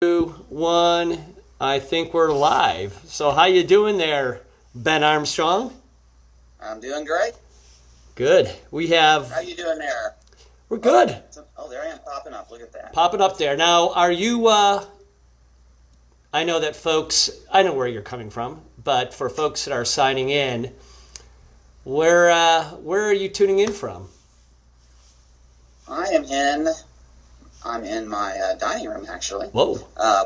One, I think we're live. So how you doing there, Ben Armstrong? I'm doing great. Good. We have... How you doing there? We're good. Oh, there I am popping up. Look at that. Popping up there. Now, are you... I know that folks... I know where you're coming from, but for folks that are signing in, where are you tuning in from? I'm in my dining room, actually. Whoa.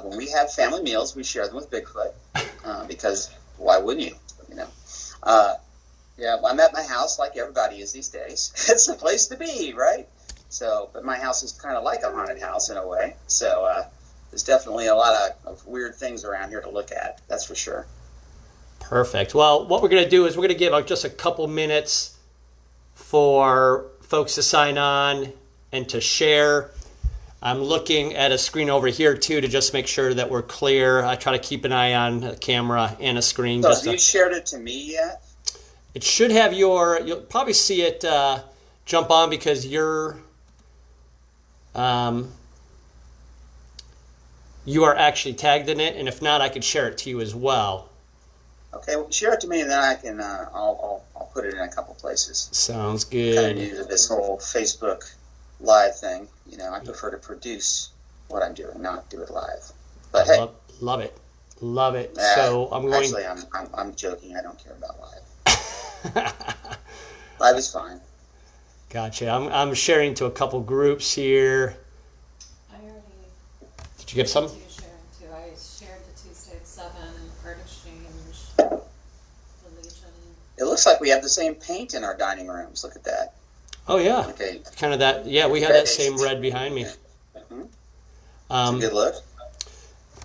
When we have family meals, we share them with Bigfoot, because why wouldn't you? Yeah, I'm at my house like everybody is these days. It's the place to be, right? So, but my house is kind of like a haunted house in a way. So there's definitely a lot of weird things around here to look at. That's for sure. Perfect. Well, what we're going to do is we're going to give just a couple minutes for folks to sign on and to share. I'm looking at a screen over here, too, to just make sure that we're clear. I try to keep an eye on a camera and a screen. So have you shared it to me yet? It should have you'll probably see it jump on because you are actually tagged in it. And if not, I could share it to you as well. Okay, well, share it to me, and then I can I'll put it in a couple places. Sounds good. Kind of new to this whole Facebook Live thing. You know, I prefer to produce what I'm doing, not do it live. But hey, love it. So I'm going. Actually, I'm joking. I don't care about live. Live is fine. Gotcha. I'm sharing to a couple groups here. I already. Did you get some? I shared the Tuesday at 7, Art Exchange, the Legion. It looks like we have the same paint in our dining rooms. Look at that. Oh yeah. Okay. Kind of that. Yeah, we have that same red behind me. Mm-hmm. It's a good look.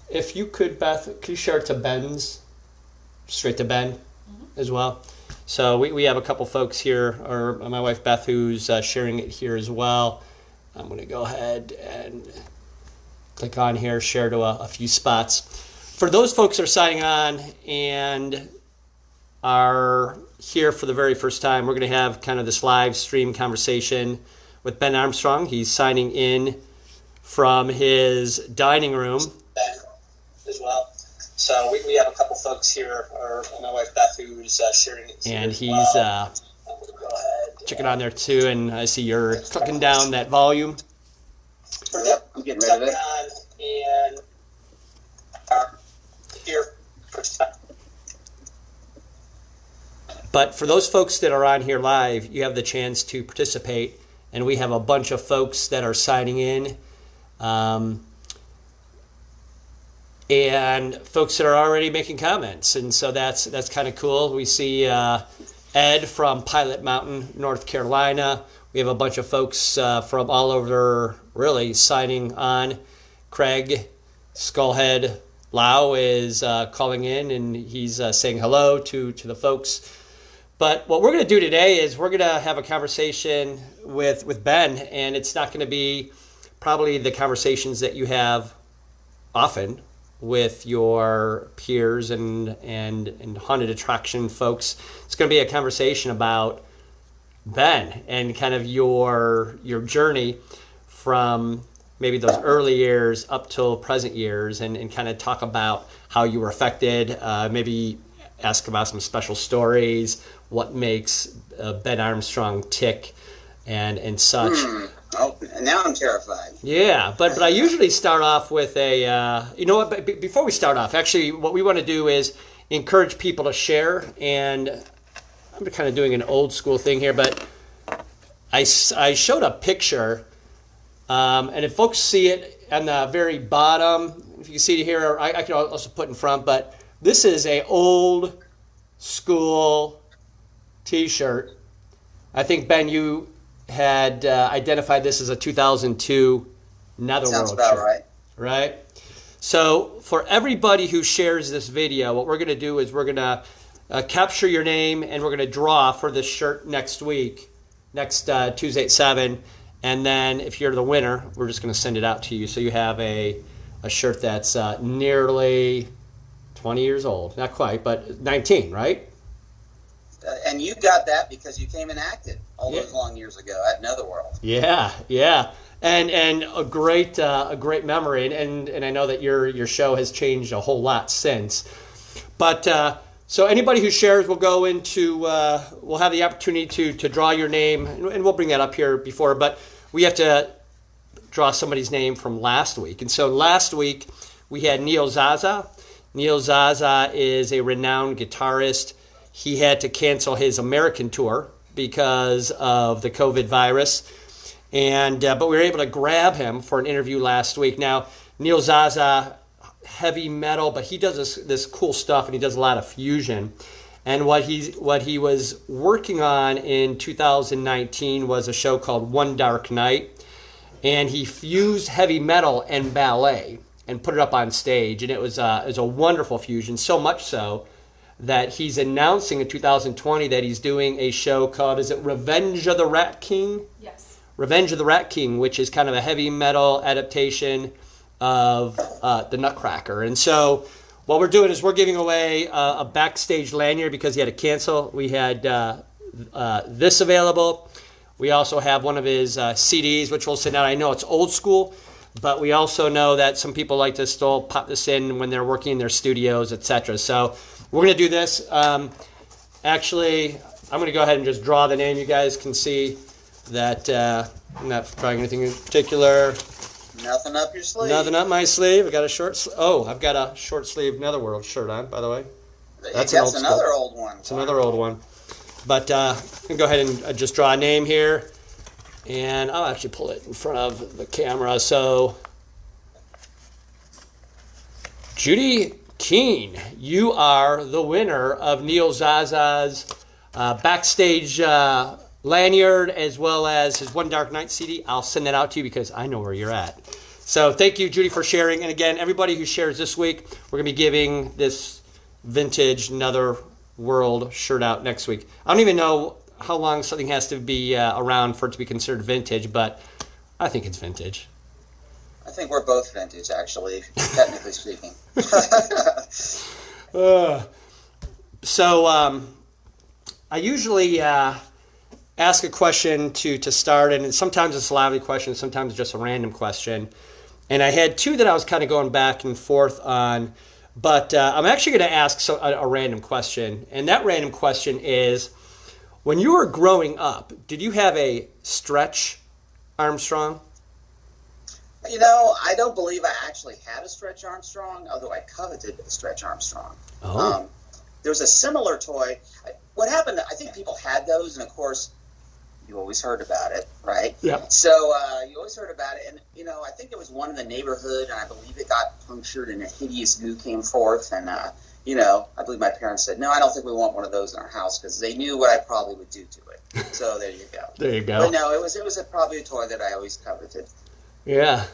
If you could, Beth, could you share it to Ben's? Straight to Ben as well. So we have a couple folks here, or my wife Beth, who's sharing it here as well. I'm going to go ahead and click on here, share to a few spots. For those folks that are signing on and are here for the very first time, we're going to have kind of this live stream conversation with Ben Armstrong. He's signing in from his dining room as well. So we have a couple folks here, or my wife Beth, who's sharing it here. And he's checking on there too, and I see you're clicking down that volume. Yep, I'm getting rid of it. And here. But for those folks that are on here live, you have the chance to participate, and we have a bunch of folks that are signing in. And folks that are already making comments, and so that's kind of cool. We see Ed from Pilot Mountain, North Carolina. We have a bunch of folks from all over, really, signing on. Craig Skullhead Lau is calling in, and he's saying hello to the folks. But what we're going to do today is we're going to have a conversation with Ben, and it's not going to be probably the conversations that you have often with your peers and haunted attraction folks. It's going to be a conversation about Ben and kind of your journey from maybe those early years up till present years, and kind of talk about how you were affected, maybe ask about some special stories, what makes Ben Armstrong tick and such. Oh, now I'm terrified. Yeah, but I usually start off with a, you know what, before we start off, actually what we want to do is encourage people to share, and I'm kind of doing an old school thing here, but I showed a picture, and if folks see it on the very bottom, if you can see it here, or I can also put in front, but this is a old school t-shirt. I think, Ben, you had identified this as a 2002 Netherworld Sounds about shirt, right? So for everybody who shares this video, what we're going to do is we're going to capture your name, and we're going to draw for this shirt next week, next Tuesday at 7. And then if you're the winner, we're just going to send it out to you. So you have a shirt that's nearly 20 years old. Not quite, but 19, right? And you got that because you came and acted all those long years ago at Netherworld. Yeah. and a great memory, and I know that your show has changed a whole lot since. But so anybody who shares will go into will have the opportunity to draw your name, and we'll bring that up here before. But we have to draw somebody's name from last week, and so last week we had Neil Zaza. Neil Zaza is a renowned guitarist. He had to cancel his American tour because of the COVID virus. And but we were able to grab him for an interview last week. Now, Neil Zaza, heavy metal, but he does this cool stuff, and he does a lot of fusion. And what he was working on in 2019 was a show called One Dark Night, and he fused heavy metal and ballet and put it up on stage, and it was a wonderful fusion. So much so that he's announcing in 2020 that he's doing a show called, is it Revenge of the Rat King? Yes. Revenge of the Rat King, which is kind of a heavy metal adaptation of the Nutcracker. And so what we're doing is we're giving away a backstage lanyard because he had to cancel. We had this available. We also have one of his CDs, which we'll send out. I know it's old school, but we also know that some people like to still pop this in when they're working in their studios, etc. So we're going to do this. Actually, I'm going to go ahead and just draw the name. You guys can see that I'm not drawing anything in particular. Nothing up your sleeve. Nothing up my sleeve. I've got a short sleeve Netherworld shirt on, by the way. That's another old one. It's another old one. But I'm going to go ahead and just draw a name here. And I'll actually pull it in front of the camera. So, Judy Keene, you are the winner of Neil Zaza's backstage lanyard, as well as his One Dark Night CD. I'll send that out to you because I know where you're at. So thank you, Judy, for sharing. And again, everybody who shares this week, we're going to be giving this vintage Netherworld shirt out next week. I don't even know how long something has to be around for it to be considered vintage, but I think it's vintage. I think we're both vintage, actually, technically speaking. So I usually ask a question to start, and sometimes it's a lively question, sometimes just a random question. And I had two that I was kind of going back and forth on, but I'm actually going to ask a random question. And that random question is, when you were growing up, did you have a stretch Armstrong? You know, I don't believe I actually had a Stretch Armstrong, although I coveted a Stretch Armstrong. Oh. There was a similar toy. What happened, I think people had those, and of course, you always heard about it, right? Yeah. So you always heard about it, and, you know, I think it was one in the neighborhood, and I believe it got punctured, and a hideous goo came forth, and, you know, I believe my parents said, no, I don't think we want one of those in our house, because they knew what I probably would do to it. So there you go. There you go. But no, it was probably a toy that I always coveted. Yeah.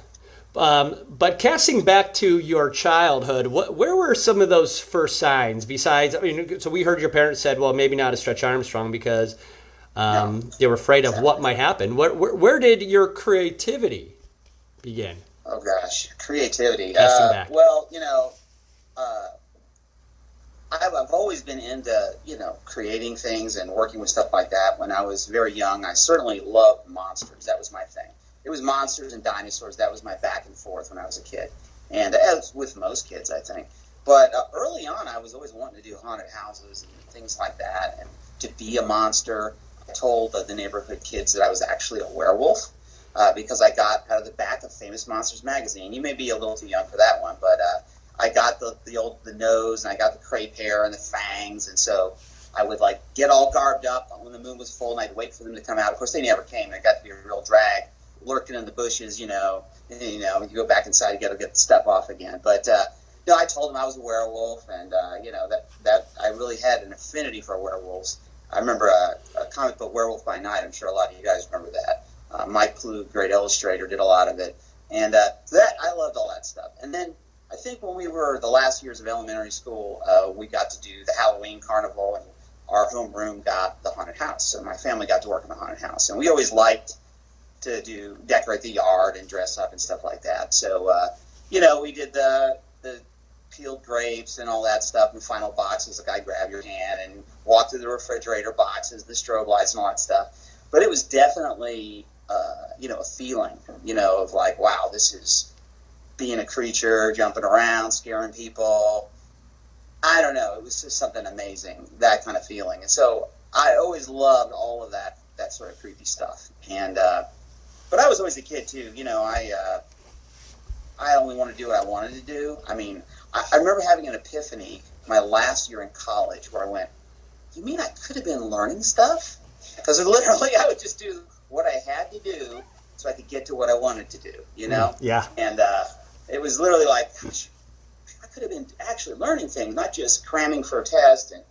But casting back to your childhood, where were some of those first signs besides, I mean, so we heard your parents said, well, maybe not a Stretch Armstrong because they were afraid of what might happen. Where did your creativity begin? Oh, gosh. Creativity. Casting back. Well, you know, I've always been into, you know, creating things and working with stuff like that. When I was very young, I certainly loved monsters. That was my thing. It was monsters and dinosaurs. That was my back and forth when I was a kid. And as with most kids, I think. But early on, I was always wanting to do haunted houses and things like that. And to be a monster, I told the neighborhood kids that I was actually a werewolf because I got out of the back of Famous Monsters magazine. You may be a little too young for that one, but I got the nose, and I got the crepe hair and the fangs. And so I would, like, get all garbed up when the moon was full, and I'd wait for them to come out. Of course, they never came. They got to be a real drag, lurking in the bushes, you know, and you go back inside, you got to get the stuff off again. But, you know, I told them I was a werewolf, and, you know, that I really had an affinity for werewolves. I remember a comic book, Werewolf by Night. I'm sure a lot of you guys remember that. Mike Ploog, great illustrator, did a lot of it. And I loved all that stuff. And then I think when we were the last years of elementary school, we got to do the Halloween carnival, and our homeroom got the haunted house. So my family got to work in the haunted house. And we always liked to decorate the yard and dress up and stuff like that. So, you know, we did the peeled grapes and all that stuff in final boxes. The guy grab your hand and walk through the refrigerator boxes, the strobe lights and all that stuff. But it was definitely a feeling, of like, wow, this is being a creature, jumping around, scaring people. I don't know. It was just something amazing, that kind of feeling. And so I always loved all of that sort of creepy stuff. And but I was always a kid too. I only wanted to do what I wanted to do. I mean, I remember having an epiphany my last year in college where I went, you mean I could have been learning stuff? Because literally I would just do what I had to do so I could get to what I wanted to do, Yeah. And it was literally like, gosh, I could have been actually learning things, not just cramming for a test and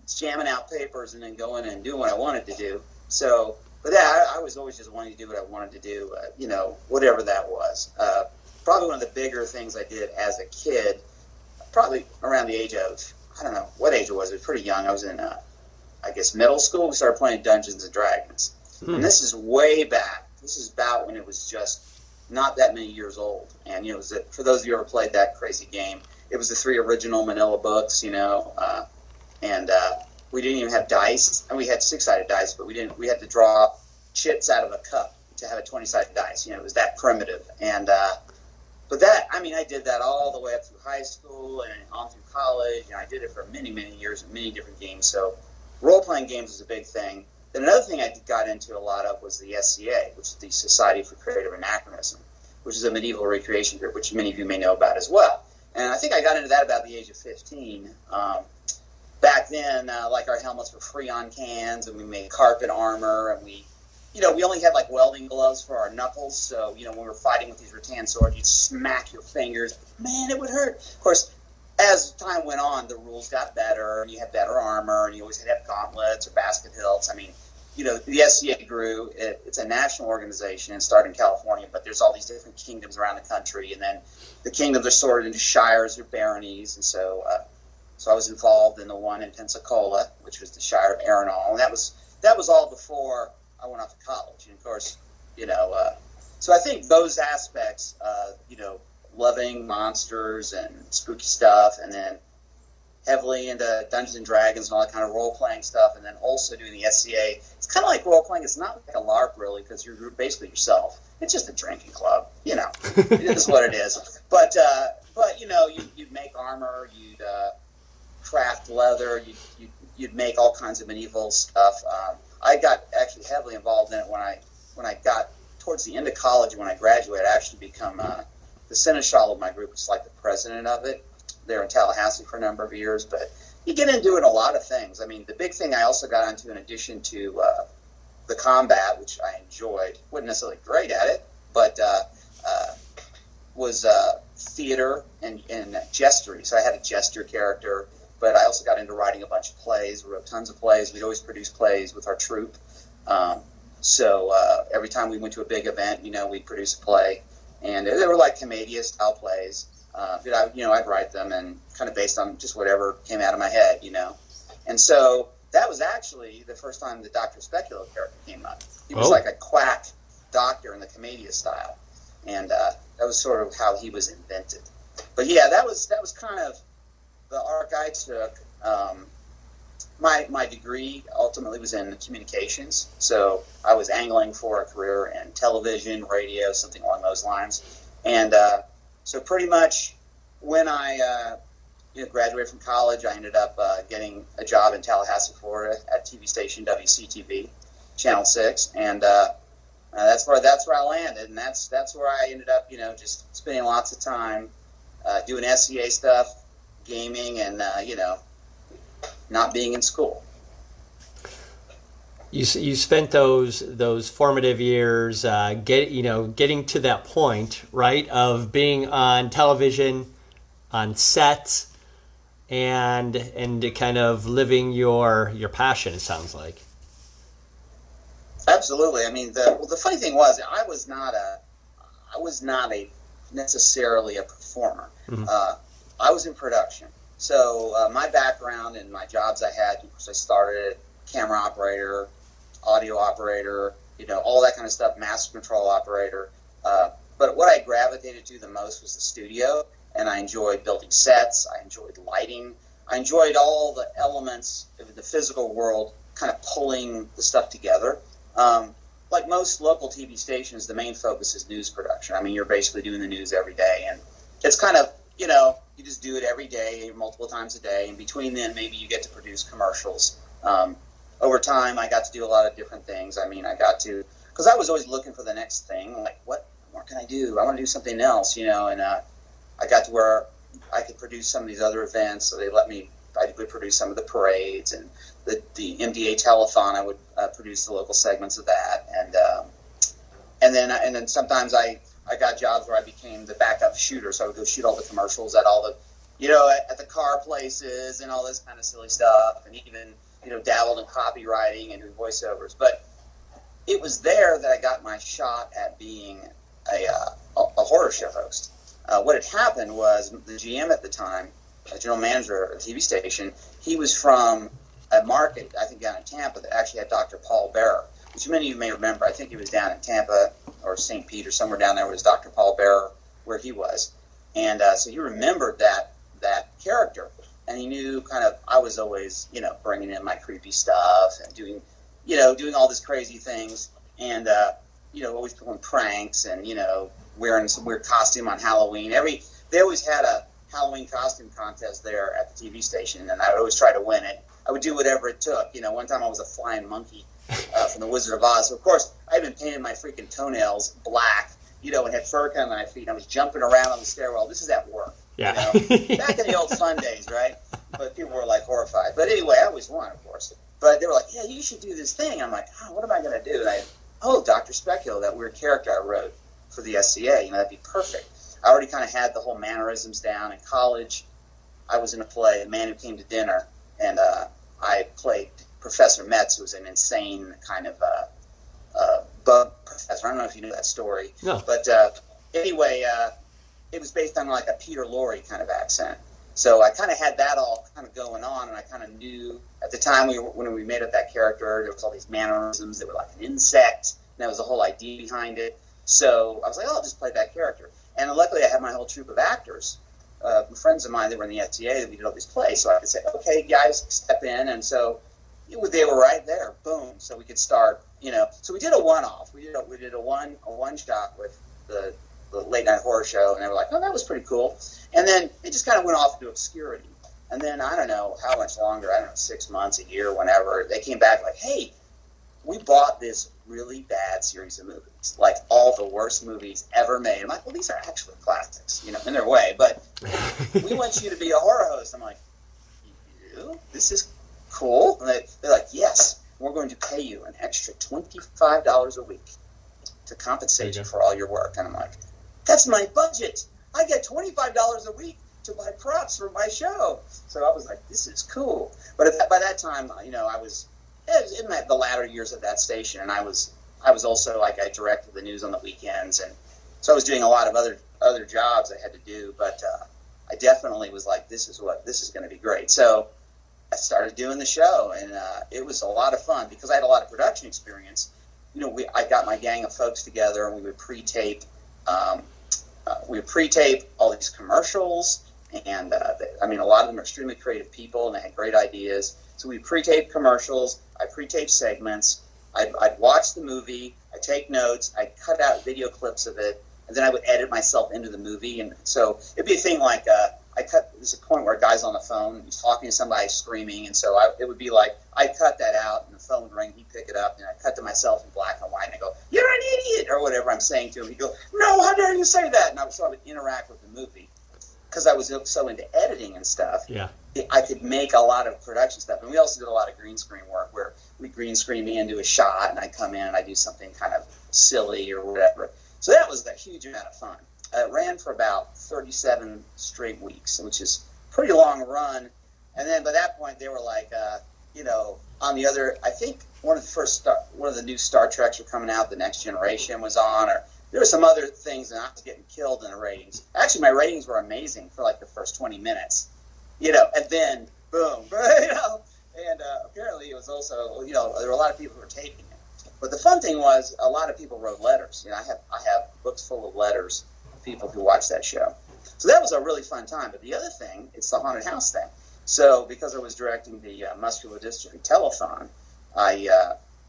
jamming out papers and then going and doing what I wanted to do. So, but I was always just wanting to do what I wanted to do, whatever that was. Probably one of the bigger things I did as a kid, probably around the age of, I don't know what age it was. It was pretty young. I was in, I guess, middle school. We started playing Dungeons and Dragons. And this is way back. This is about when it was just not that many years old. And, for those of you who ever played that crazy game, it was the 3 original Manila books, and we didn't even have dice. And we had 6-sided dice, but we had to draw chits out of a cup to have a 20-sided dice. It was that primitive. And, but I did that all the way up through high school and on through college. And I did it for many, many years in many different games. So role-playing games is a big thing. Then another thing I got into a lot of was the SCA, which is the Society for Creative Anachronism, which is a medieval recreation group, which many of you may know about as well. And I think I got into that about the age of 15. Back then, like our helmets were Freon cans, and we made carpet armor, and we only had like welding gloves for our knuckles. So, when we were fighting with these rattan swords, you'd smack your fingers. Man, it would hurt. Of course, as time went on, the rules got better, and you had better armor, and you always had to have gauntlets or basket hilts. I mean, the SCA grew. It's a national organization. It started in California, but there's all these different kingdoms around the country, and then the kingdoms are sorted into shires or baronies, and so I was involved in the one in Pensacola, which was the Shire of Arenal, and that was all before I went off to college. And of course, so I think those aspects, loving monsters and spooky stuff, and then heavily into Dungeons and Dragons and all that kind of role-playing stuff, and then also doing the SCA. It's kind of like role-playing. It's not like a LARP, really, because you're basically yourself. It's just a drinking club, It is what it is. But you'd make armor, you'd craft leather, you'd make all kinds of medieval stuff. I got actually heavily involved in it when I got towards the end of college. When I graduated, I actually become the seneschal of my group, which is like the president of it. There in Tallahassee for a number of years, but you get into it a lot of things. I mean, the big thing I also got into, in addition to the combat, which I enjoyed, wasn't necessarily great at it, but was theater and gestury. So I had a jester character, but I also got into writing a bunch of plays. We wrote tons of plays. We'd always produce plays with our troupe. So every time we went to a big event, we'd produce a play, and they were like Commedia-style plays. I'd write them and kind of based on just whatever came out of my head, And so that was actually the first time the Dr. Speculo character came up. He was like a quack doctor in the Commedia style. And that was sort of how he was invented. But yeah, that was kind of the arc I took. My degree ultimately was in communications. So I was angling for a career in television, radio, something along those lines. And so pretty much when I graduated from college, I ended up getting a job in Tallahassee, Florida at TV station WCTV, Channel 6, and that's where I landed, and that's where I ended up, just spending lots of time doing SCA stuff, gaming, and not being in school. You spent those formative years getting to that point, right, of being on television, on set, and kind of living your passion. It sounds like. Absolutely. I mean, the funny thing was, I was not necessarily a performer. Mm-hmm. I was in production. So my background and my jobs I had, of course, I started camera operator, audio operator, all that kind of stuff, master control operator. But what I gravitated to the most was the studio, and I enjoyed building sets. I enjoyed lighting. I enjoyed all the elements of the physical world, kind of pulling the stuff together. like most local TV stations, the main focus is news production. I mean, you're basically doing the news every day, and it's kind of, you know, you just do it every day, multiple times a day, and between then, maybe you get to produce commercials. Over time, I got to do a lot of different things. I mean, I got to, because I was always looking for the next thing, like, what can I do? I want to do something else, you know, and I got to where I could produce some of these other events, so they let me, I would produce some of the parades, and the MDA telethon, I would produce the local segments of that, and then sometimes I got jobs where I became the backup shooter, so I would go shoot all the commercials at all the, you know, at the car places and all this kind of silly stuff, and even, you know, dabbled in copywriting and doing voiceovers. But it was there that I got my shot at being a horror show host. What had happened was the GM at the time, a general manager of a TV station, he was from a market, I think down in Tampa, that actually had Dr. Paul Bearer, which many of you may remember. I think he was down in Tampa or St. Pete or somewhere down there was Dr. Paul Bearer where he was. And so he remembered that character. And he knew kind of, I was always, you know, bringing in my creepy stuff and doing all these crazy things. And, you know, always pulling pranks and, you know, wearing some weird costume on Halloween. They always had a Halloween costume contest there at the TV station, and I would always try to win it. I would do whatever it took. You know, one time I was a flying monkey from The Wizard of Oz. So, of course, I had been painting my freaking toenails black, you know, and had fur coming on my feet. And I was jumping around on the stairwell. This is at work. Yeah. You know? Back in the old fun days, right? But people were, like, horrified. But anyway, I always won, of course. But they were like, yeah, you should do this thing. I'm like, oh, what am I going to do? And Dr. Speculo, that weird character I wrote for the SCA, you know, that'd be perfect. I already kind of had the whole mannerisms down. In college, I was in a play, A Man Who Came to Dinner, and I played Professor Metz, who was an insane kind of bug professor. I don't know if you knew that story. No. But anyway, it was based on like a Peter Lorre kind of accent. So I kind of had that all kind of going on, and I kind of knew at the time when we made up that character, there was all these mannerisms that were like an insect, and that was the whole idea behind it. So I was like, I'll just play that character. And luckily I had my whole troupe of actors, friends of mine that were in the SCA that we did all these plays. So I could say, okay, guys, step in. And so they were right there. Boom. So we could start, you know. So we did a one-off. We did a one-shot with the late night horror show. And they were like, oh, that was pretty cool. And then it just kind of went off into obscurity. And then I don't know how much longer, 6 months, a year, whenever, they came back like, hey, we bought this really bad series of movies, like all the worst movies ever made. I'm like, well, these are actually classics, you know, in their way, but we want you to be a horror host. I'm like, you? This is cool. And they're like, yes, we're going to pay you an extra $25 a week to compensate you for all your work. And I'm like, that's my budget. I get $25 a week to buy props for my show. So I was like, this is cool. But by that time, you know, I was in the latter years of that station, and I was also, like, I directed the news on the weekends, and so I was doing a lot of other jobs I had to do, but I definitely was like, this is going to be great. So I started doing the show, and it was a lot of fun because I had a lot of production experience. You know, I got my gang of folks together, and we would pre-tape all these commercials, and I mean, a lot of them are extremely creative people, and they had great ideas. So we pre-tape commercials, I pre-tape segments, I'd watch the movie, I'd take notes, I'd cut out video clips of it, and then I would edit myself into the movie. And so it'd be a thing like, there's a point where a guy's on the phone, he's talking to somebody screaming, and so it would be like, I'd cut that out, and the phone would ring, he'd pick it up, and I'd cut to myself in black and white, and I'd go, you're an idiot, or whatever I'm saying to him. He'd go, no, how dare you say that? And I would interact with the movie. Because I was so into editing and stuff, yeah, I could make a lot of production stuff. And we also did a lot of green screen work where we green screen me into a shot, and I'd come in and I'd do something kind of silly or whatever. So that was a huge amount of fun. It ran for about 37 straight weeks, which is a pretty long run. And then by that point, they were like, you know, on the other, I think one of the new Star Treks were coming out, The Next Generation was on, or there were some other things, and I was getting killed in the ratings. Actually, my ratings were amazing for like the first 20 minutes, you know, and then boom, you know. And apparently, it was also, you know, there were a lot of people who were taping it. But the fun thing was, a lot of people wrote letters. You know, I have books full of letters of people who watched that show. So that was a really fun time. But the other thing, it's the haunted house thing. So because I was directing the Muscular Dystrophy telethon,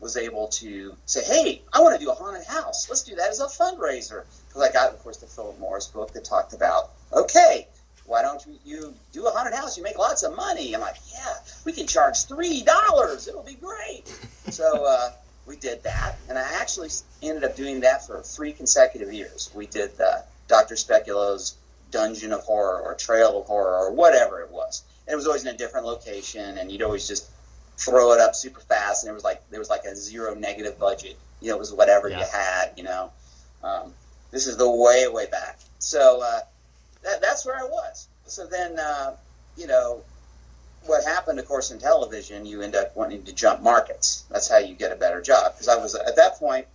was able to say, hey, I want to do a haunted house. Let's do that as a fundraiser. Because I got, of course, the Philip Morris book that talked about, okay, why don't you do a haunted house? You make lots of money. I'm like, yeah, we can charge $3. It'll be great. So we did that. And I actually ended up doing that for 3 consecutive years. We did Dr. Speculo's Dungeon of Horror or Trail of Horror or whatever it was. And it was always in a different location, and you'd always just throw it up super fast, and there was like a zero negative budget. You know, it was whatever you had, you know. This is the way back. So that's where I was. So then, you know, what happened, of course, in television, you end up wanting to jump markets. That's how you get a better job. Because I was, at that point,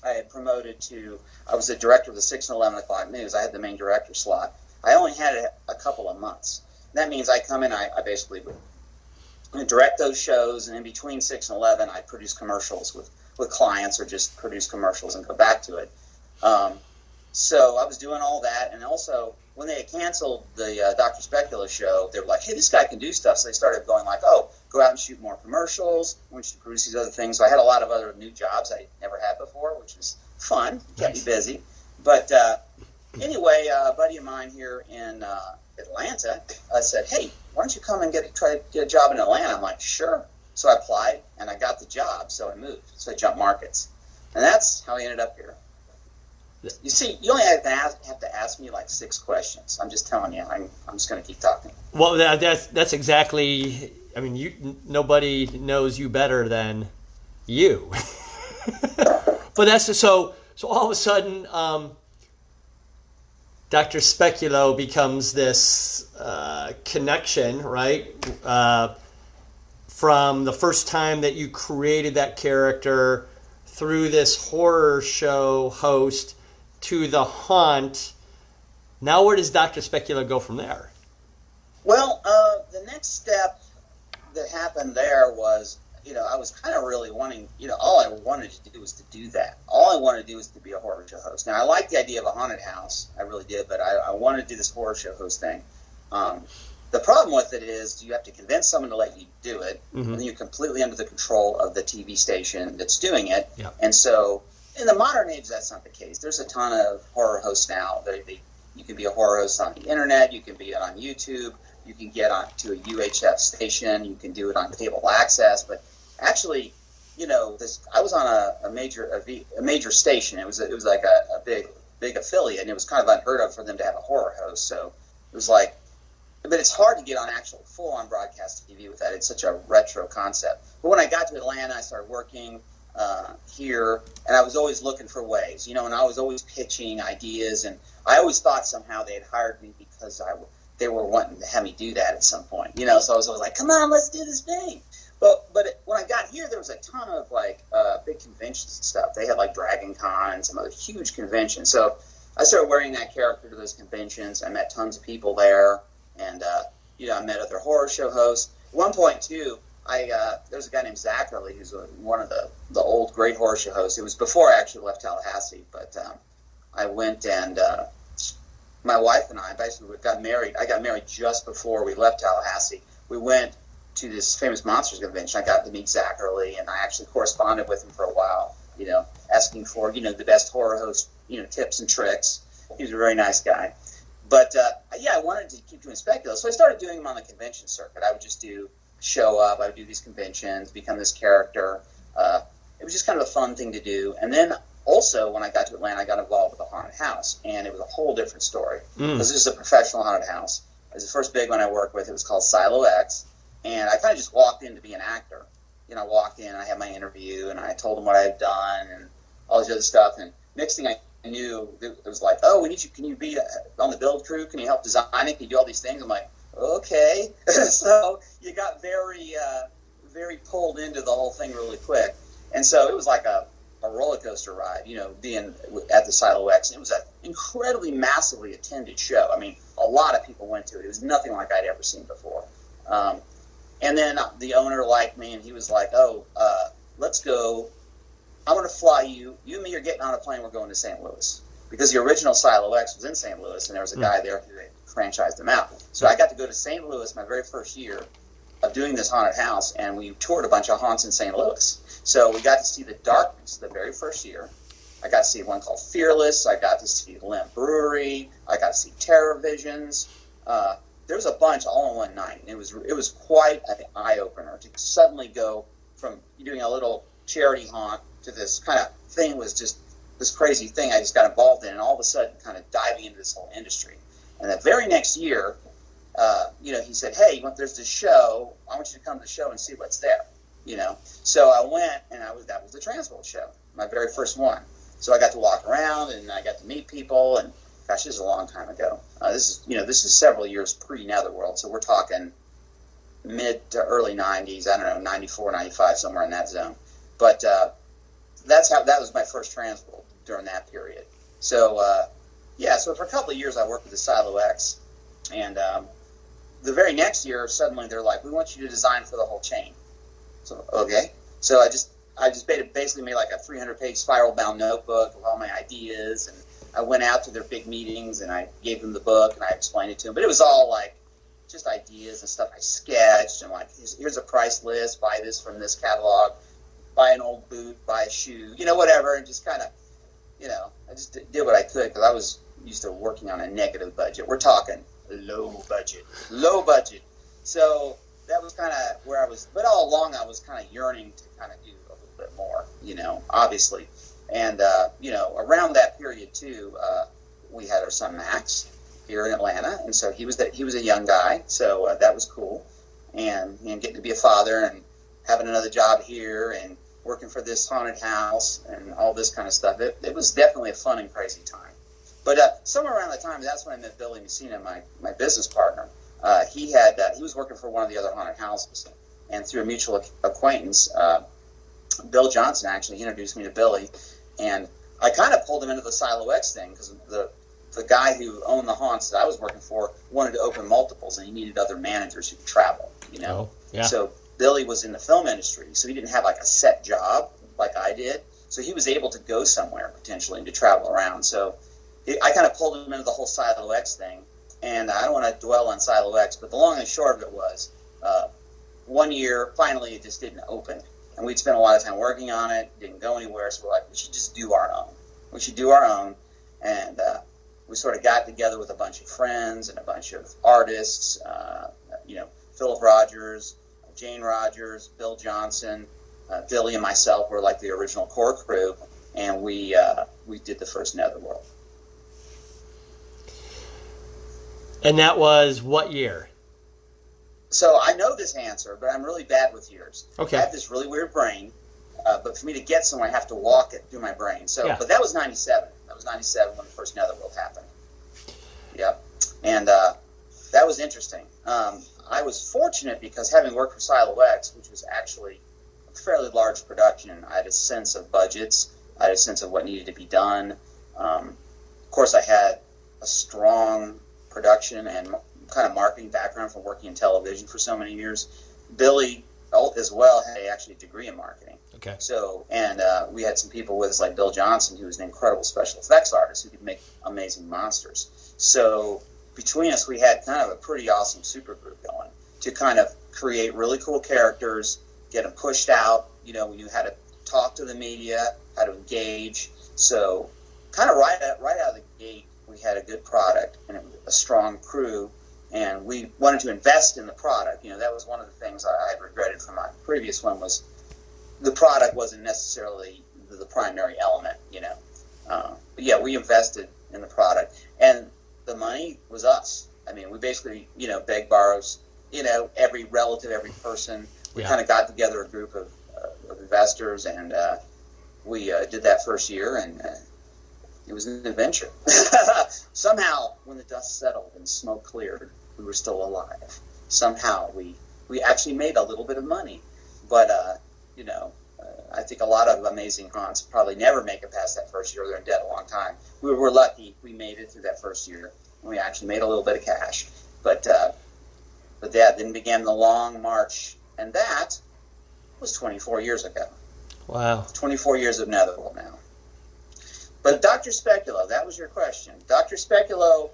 I had promoted to, I was the director of the 6 and 11 o'clock news. I had the main director slot. I only had it a couple of months. That means I come in, I basically would direct those shows, and in between 6 and 11, I'd produce commercials with clients or just produce commercials and go back to it. So I was doing all that, and also when they had canceled the Dr. Speculo show, they were like, hey, this guy can do stuff. So they started going like, oh, go out and shoot more commercials. I want you to produce these other things. So I had a lot of other new jobs I never had before, which was fun, kept me busy. But anyway, a buddy of mine here in Atlanta said, hey, why don't you come and try to get a job in Atlanta? I'm like, sure. So I applied, and I got the job, so I moved. So I jumped markets. And that's how I ended up here. You see, you only have to ask me like 6 questions. I'm just telling you. I'm just going to keep talking. Well, that's exactly. I mean, nobody knows you better than you. But that's so. So all of a sudden, Dr. Speculo becomes this connection, right? From the first time that you created that character through this horror show host to the haunt. Now where does Dr. Speculo go from there? Well, the next step that happened there was, you know, I was kind of really wanting, you know, all I wanted to do was to do that. All I wanted to do was to be a horror show host. Now, I liked the idea of a haunted house. I really did, but I wanted to do this horror show host thing. The problem with it is you have to convince someone to let you do it, and then you're completely under the control of the TV station that's doing it. Yeah. And so in the modern age, that's not the case. There's a ton of horror hosts now. You can be a horror host on the internet. You can be it on YouTube. You can get on to a UHF station. You can do it on cable access. But actually, you know, I was on a major station. It was like a big affiliate, and it was kind of unheard of for them to have a horror host. So it was like, but it's hard to get on actual full-on broadcast TV with that. It's such a retro concept. But when I got to Atlanta, I started working here, and I was always looking for ways, you know, and I was always pitching ideas, and I always thought somehow they had hired me because they were wanting to have me do that at some point, you know, so I was always like, come on, let's do this thing. But when I got here, there was a ton of, like, big conventions and stuff. They had, like, Dragon Con and some other huge conventions. So I started wearing that character to those conventions. I met tons of people there, and, you know, I met other horror show hosts. At one point, too, there's a guy named Zachary who's one of the old great horror show hosts. It was before I actually left Tallahassee, but I went and my wife and I basically got married. I got married just before we left Tallahassee. We went to this famous Monsters convention. I got to meet Zachary, and I actually corresponded with him for a while, you know, asking for, you know, the best horror host, you know, tips and tricks. He was a very nice guy. But, yeah, I wanted to keep doing Speculo, so I started doing them on the convention circuit. I would just show up, I would do these conventions, become this character. It was just kind of a fun thing to do. And then also, when I got to Atlanta, I got involved with a haunted house, and it was a whole different story. Because this is a professional haunted house. It was the first big one I worked with. It was called Silo X, and I kind of just walked in to be an actor. You know, I walked in, I had my interview, and I told them what I had done and all this other stuff. And next thing I knew, it was like, oh, we need you. Can you be on the build crew? Can you help design it? Can you do all these things? I'm like, okay. So you got very pulled into the whole thing really quick. And so it was like a roller coaster ride, you know, being at the Silo X. And it was an incredibly massively attended show. I mean, a lot of people went to it. It was nothing like I'd ever seen before. And then the owner liked me, and he was like, oh, let's go. I'm going to fly you. You and me are getting on a plane. We're going to St. Louis. Because the original Silo X was in St. Louis, and there was a guy there who had franchised them out. So I got to go to St. Louis my very first year of doing this haunted house, and we toured a bunch of haunts in St. Louis. So we got to see the Darkness the very first year. I got to see one called Fearless. I got to see Limp Brewery. I got to see Terror Visions. There was a bunch all in one night. And it was quite an eye-opener to suddenly go from doing a little charity haunt to this kind of thing was just this crazy thing I just got involved in, and all of a sudden kind of diving into this whole industry. And the very next year, he said, hey, there's this show. I want you to come to the show and see what's there. So I went, and that was the Transworld show, my very first one. So I got to walk around, and I got to meet people, and gosh, this is a long time ago. This is several years pre-Netherworld, so we're talking mid to early 90s, I don't know, 94, 95, somewhere in that zone. But that was my first Transworld during that period. So, so for a couple of years I worked with the Silo X, and the very next year, suddenly they're like, we want you to design for the whole chain. So, okay. So I just basically made like a 300-page spiral-bound notebook with all my ideas, and I went out to their big meetings, and I gave them the book, and I explained it to them. But it was all like just ideas and stuff I sketched, and like, here's a price list, buy this from this catalog, buy an old boot, buy a shoe, whatever, and just kind of, I just did what I could because I was used to working on a negative budget. We're talking low budget. So that was kind of where I was, but all along I was kind of yearning to kind of do a little bit more, obviously. And, around that period too, we had our son Max here in Atlanta. And so he was a young guy. So that was cool. And getting to be a father and having another job here and working for this haunted house and all this kind of stuff. It was definitely a fun and crazy time. But somewhere around that time, that's when I met Billy Messina, my business partner. He was working for one of the other haunted houses, and through a mutual acquaintance, Bill Johnson actually introduced me to Billy, and I kind of pulled him into the Silo X thing because the guy who owned the haunts that I was working for wanted to open multiples, and he needed other managers who could travel. Oh, yeah. So Billy was in the film industry, so he didn't have like a set job like I did, so he was able to go somewhere potentially and to travel around. So I kind of pulled him into the whole Silo X thing, and I don't want to dwell on Silo X, but the long and short of it was, one year, finally, it just didn't open, and we'd spent a lot of time working on it, didn't go anywhere, so we're like, we should just do our own. We should do our own, and we sort of got together with a bunch of friends and a bunch of artists, Philip Rogers, Jane Rogers, Bill Johnson, Billy and myself were like the original core crew, and we did the first Netherworld. And that was what year? So I know this answer, but I'm really bad with years. Okay. I have this really weird brain, but for me to get somewhere, I have to walk it through my brain. So, yeah. But that was 97. That was 97 when the first Netherworld happened. Yep. And that was interesting. I was fortunate because having worked for Silo X, which was actually a fairly large production, I had a sense of budgets. I had a sense of what needed to be done. Of course, I had a strong production and kind of marketing background from working in television for so many years. Billy as well had actually a degree in marketing. Okay. So, and we had some people with us like Bill Johnson, who was an incredible special effects artist who could make amazing monsters. So between us, we had kind of a pretty awesome super group going to kind of create really cool characters, get them pushed out. We knew how to talk to the media, how to engage. So kind of right out of the gate, we had a good product and a strong crew, and we wanted to invest in the product. That was one of the things I had regretted from my previous one was the product wasn't necessarily the primary element, But yeah, we invested in the product, and the money was us. I mean, we basically, begged, borrows, every relative, every person. We kind of got together a group of investors, and we did that first year, and it was an adventure. Somehow, when the dust settled and smoke cleared, we were still alive. Somehow, we actually made a little bit of money. But, I think a lot of amazing haunts probably never make it past that first year. They're in debt a long time. We were lucky. We made it through that first year. And we actually made a little bit of cash. But then began the long march. And that was 24 years ago. Wow. 24 years of Netherworld now. But Dr. Speculo, that was your question. Dr. Speculo,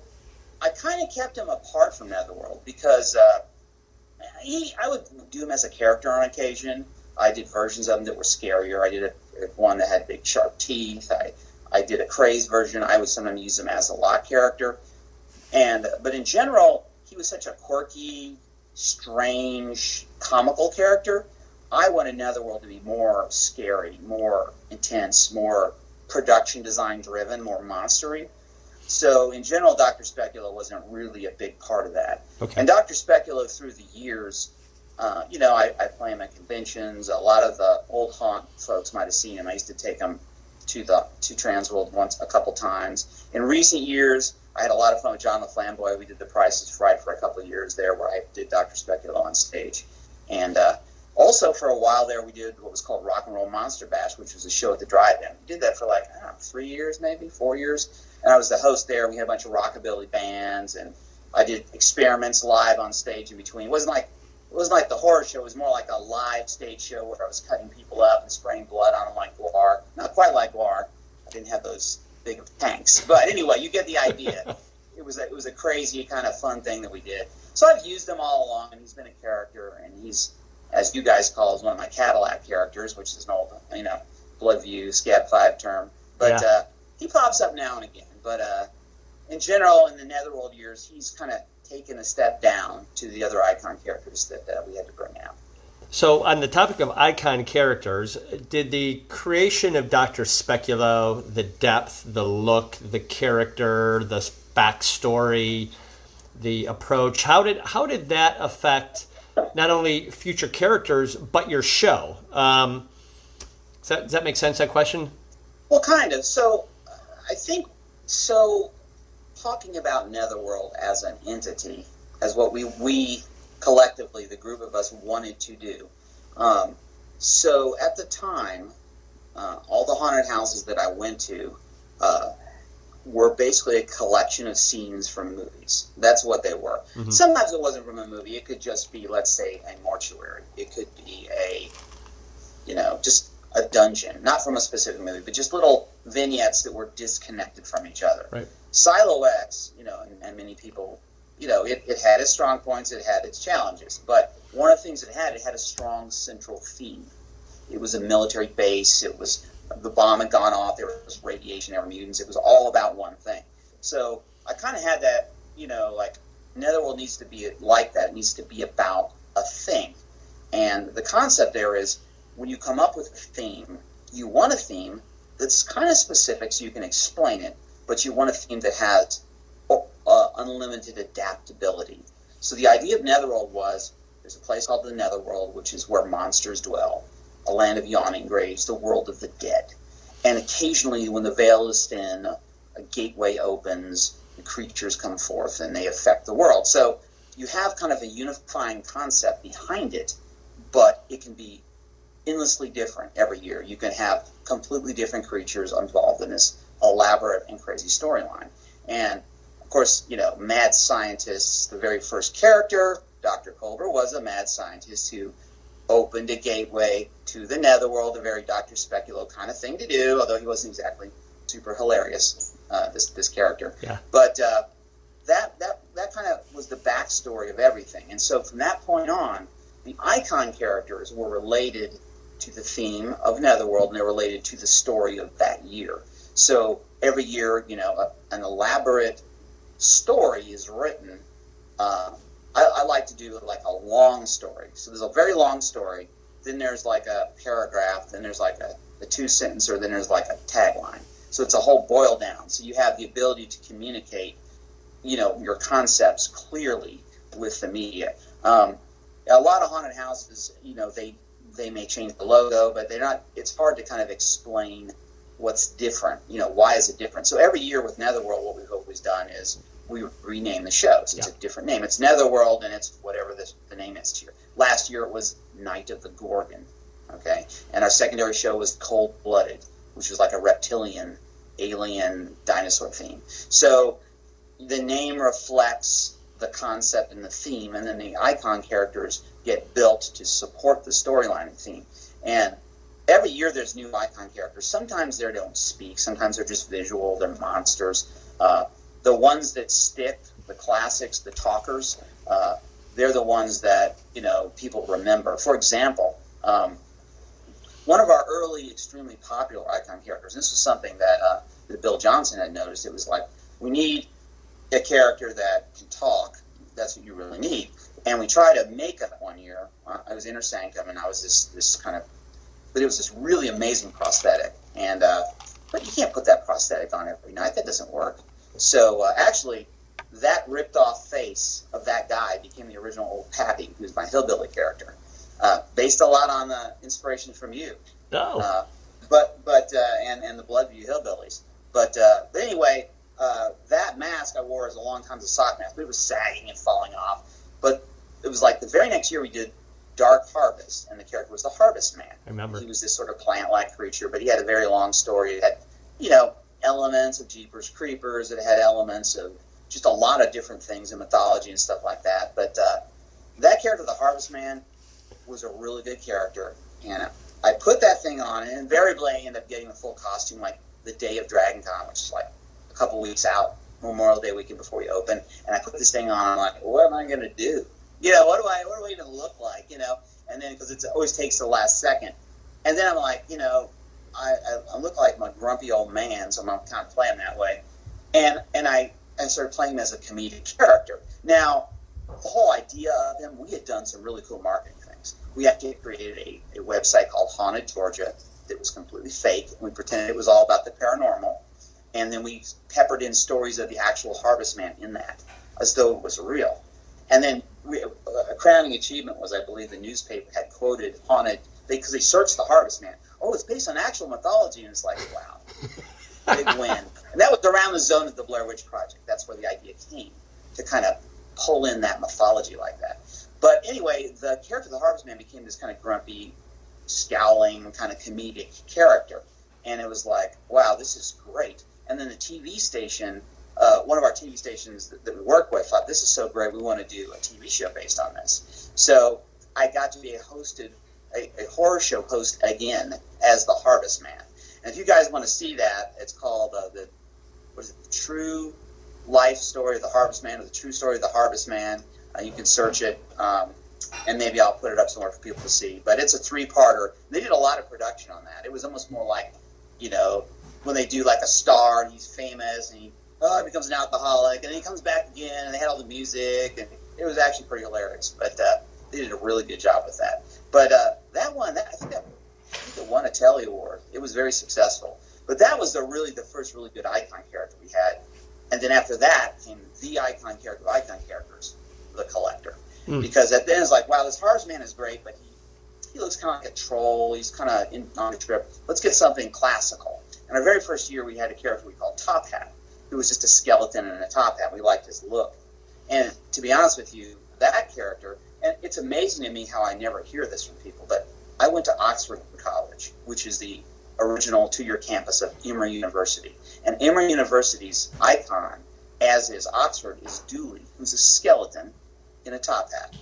I kind of kept him apart from Netherworld because I would do him as a character on occasion. I did versions of him that were scarier. I did one that had big sharp teeth. I did a crazed version. I would sometimes use him as a lot character. But in general, he was such a quirky, strange, comical character. I wanted Netherworld to be more scary, more intense, more production design driven, more monstery. So in general, Dr. Speculo wasn't really a big part of that. Okay. And Dr. Speculo, through the years, I play him at conventions. A lot of the old haunt folks might have seen him. I used to take him to Transworld a couple times. In recent years, I had a lot of fun with John the Flamboy. We did The Price is Right for a couple of years there, where I did Dr. Speculo on stage. And also for a while there, we did what was called Rock and Roll Monster Bash, which was a show at the drive-in. We did that for 3 years, maybe 4 years. And I was the host there. We had a bunch of rockabilly bands, and I did experiments live on stage in between. It wasn't like the horror show. It was more like a live stage show where I was cutting people up and spraying blood on them like Guar. Not quite like Guar. I didn't have those big of tanks. But anyway, you get the idea. It was a crazy kind of fun thing that we did. So I've used him all along, and he's been a character, and he's, as you guys call, is one of my Cadillac characters, which is an old, Bloodview, Scab 5 term. But he pops up now and again. But in general, in the Netherworld years, he's kind of taken a step down to the other icon characters that we had to bring out. So on the topic of icon characters, did the creation of Dr. Speculo, the depth, the look, the character, the backstory, the approach, how did that affect not only future characters, but your show? Does that make sense, that question? Well, kind of. So I think, talking about Netherworld as an entity, as what we collectively, the group of us, wanted to do. So at the time, all the haunted houses that I went to were basically a collection of scenes from movies. That's what they were. Mm-hmm. Sometimes it wasn't from a movie. It could just be, let's say, a mortuary. It could be just a dungeon. Not from a specific movie, but just little vignettes that were disconnected from each other. Right. Silo X, and many people, it had its strong points, it had its challenges. But one of the things it had a strong central theme. It was a military base. It was, the bomb had gone off, there was radiation, there were mutants. It was all about one thing. So I kind of had that, Netherworld needs to be like that. It needs to be about a thing. And the concept there is, when you come up with a theme, you want a theme that's kind of specific so you can explain it, but you want a theme that has unlimited adaptability. So the idea of Netherworld was, there's a place called the Netherworld, which is where monsters dwell, a land of yawning graves, the world of the dead. And occasionally, when the veil is thin, a gateway opens, the creatures come forth, and they affect the world. So you have kind of a unifying concept behind it, but it can be endlessly different every year. You can have completely different creatures involved in this elaborate and crazy storyline. And, of course, mad scientists, the very first character, Dr. Culver, was a mad scientist who opened a gateway to the Netherworld, a very Dr. Speculo kind of thing to do, although he wasn't exactly super hilarious, this character. Yeah. But that kind of was the backstory of everything. And so from that point on, the icon characters were related to the theme of Netherworld, and they're related to the story of that year. So every year, an elaborate story is written. I like to do like a long story. So there's a very long story, then there's like a paragraph, then there's like a two-sentence, or then there's like a tagline. So it's a whole boil down. So you have the ability to communicate, your concepts clearly with the media. A lot of haunted houses, they may change the logo, but they're not. It's hard to kind of explain what's different. Why is it different? So every year with Netherworld, what we've always done is we rename the shows. It's a different name. It's Netherworld, and it's whatever the name is this year. Last year it was Night of the Gorgon, okay? And our secondary show was Cold Blooded, which was like a reptilian, alien, dinosaur theme. So the name reflects the concept and the theme, and then the icon characters get built to support the storyline and theme. And every year there's new icon characters. Sometimes they don't speak. Sometimes they're just visual. They're monsters. The ones that stick, the classics, the talkers, they're the ones that, people remember. For example, one of our early extremely popular icon characters, this was something that Bill Johnson had noticed. It was like, we need a character that can talk. That's what you really need. And we tried a makeup one year. I was Inner Sanctum, and I was this kind of, but it was this really amazing prosthetic. And but you can't put that prosthetic on every night. That doesn't work. So actually, that ripped off face of that guy became the original Old Pappy, who was my hillbilly character, based a lot on the inspiration from you. Oh. And the Bloodview Hillbillies. But anyway, that mask I wore as a long time as a sock mask, but it was sagging and falling off. But it was like the very next year we did Dark Harvest, and the character was the Harvest Man. I remember. He was this sort of plant-like creature, but he had a very long story. It had, elements of Jeepers Creepers. It had elements of just a lot of different things in mythology and stuff like that. But that character, the Harvest Man, was a really good character. And I put that thing on, and invariably I ended up getting the full costume like the day of Dragon Con, which is like a couple weeks out, Memorial Day weekend before we open. And I put this thing on, and I'm like, what am I going to do? What do I even look like? And then, because it always takes the last second. And then I'm like, I look like my grumpy old man, so I'm kind of playing that way. And I started playing him as a comedic character. Now, the whole idea of him, we had done some really cool marketing things. We actually created a website called Haunted Georgia that was completely fake. We pretended it was all about the paranormal. And then we peppered in stories of the actual Harvest Man in that, as though it was real. And then a crowning achievement was, I believe, the newspaper had quoted Haunted, because they searched the Harvest Man. Oh, it's based on actual mythology. And it's like, wow, big win. And that was around the zone of the Blair Witch Project. That's where the idea came, to kind of pull in that mythology like that. But anyway, the character of the Harvest Man became this kind of grumpy, scowling, kind of comedic character. And it was like, wow, this is great. And then the TV station, one of our TV stations that we work with, thought, this is so great, we want to do a TV show based on this. So I got to be a horror show host again as the Harvest Man. And if you guys want to see that, it's called the True Life Story of the Harvest Man, or the True Story of the Harvest Man. You can search it, and maybe I'll put it up somewhere for people to see. But it's a 3-parter. They did a lot of production on that. It was almost more like, when they do like a star and he's famous and he becomes an alcoholic and then he comes back again, and they had all the music, and it was actually pretty hilarious. But they did a really good job with that. But that one, I think it won a Telly Award. It was very successful. But that was the first really good icon character we had. And then after that came the icon character of icon characters, the Collector. Because at the end it's like, wow, this Harvest Man is great, but he looks kind of like a troll. He's kind of on a trip. Let's get something classical. And our very first year we had a character we called Top Hat, who was just a skeleton in a top hat. We liked his look. And to be honest with you, that character, and it's amazing to me how I never hear this from people, but I went to Oxford College, which is the original 2-year campus of Emory University. And Emory University's icon, as is Oxford, is Dooley, who's a skeleton in a top hat.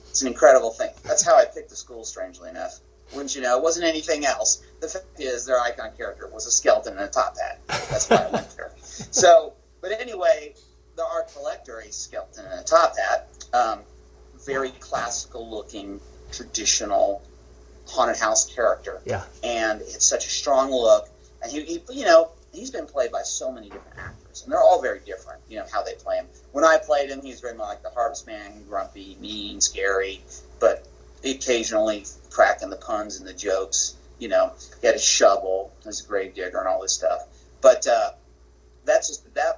It's an incredible thing. That's how I picked the school, strangely enough. Wouldn't you know? It wasn't anything else. The fact is, their icon character was a skeleton in a top hat. That's why I went there. So, but anyway, the Art Collector, a skeleton in a top hat, very classical-looking, traditional haunted house character. Yeah. And it's such a strong look. And he's been played by so many different actors, and they're all very different, how they play him. When I played him, he was very much like the Harvest Man, grumpy, mean, scary, but occasionally cracking the puns and the jokes. He had a shovel, his grave digger, and all this stuff. But that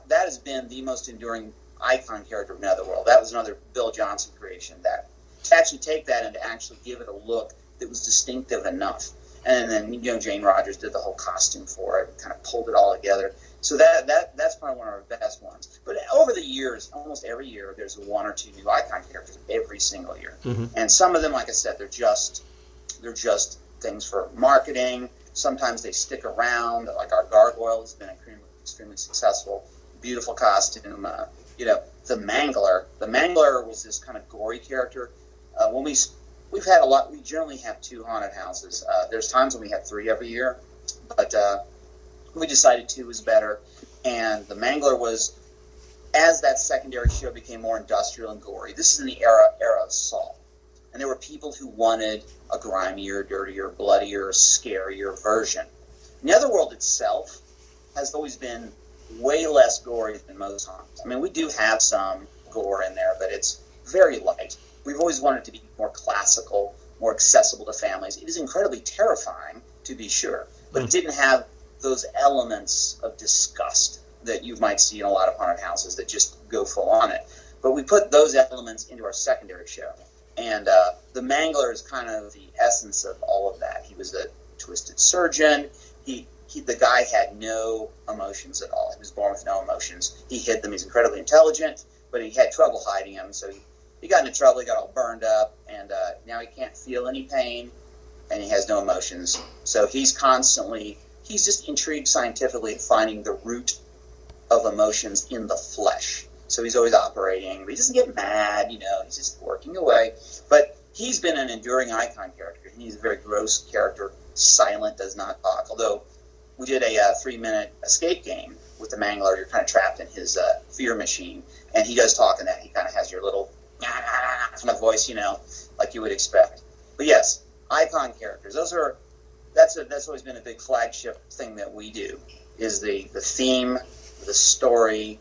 has been the most enduring icon character of Netherworld. That was another Bill Johnson creation. That to actually take that and to actually give it a look that was distinctive enough. And then Jane Rogers did the whole costume for it, kind of pulled it all together. So that's probably one of our best ones. But over the years, almost every year, there's 1 or 2 new icon characters every single year. Mm-hmm. And some of them, like I said, they're just things for marketing. Sometimes they stick around. Like our Gargoyle has been extremely successful. Beautiful costume. The Mangler. The Mangler was this kind of gory character. We've had a lot. We generally have 2 haunted houses. There's times when we have 3 every year, but we decided 2 was better. And the Mangler was as that secondary show became more industrial and gory, this is in the era of Saw. And there were people who wanted a grimier, dirtier, bloodier, scarier version. Netherworld itself has always been way less gory than most haunts. I mean, we do have some gore in there, but it's very light. We've always wanted it to be more classical, more accessible to families. It is incredibly terrifying, to be sure, but it didn't have those elements of disgust that you might see in a lot of haunted houses that just go full on it. But we put those elements into our secondary show. And the Mangler is kind of the essence of all of that. He was a twisted surgeon. The guy had no emotions at all. He was born with no emotions. He hid them. He's incredibly intelligent, but he had trouble hiding them. So he got into trouble. He got all burned up, and now he can't feel any pain, and he has no emotions. So he's just intrigued scientifically at finding the root of emotions in the flesh. So he's always operating, but he doesn't get mad, he's just working away. But he's been an enduring icon character. He's a very gross character, silent, does not talk. Although we did a 3-minute escape game with the Mangler. You're kind of trapped in his fear machine, and he does talk in that. He kind of has your little kind of voice, like you would expect. But yes, icon characters. That's always been a big flagship thing that we do, is the theme, the story,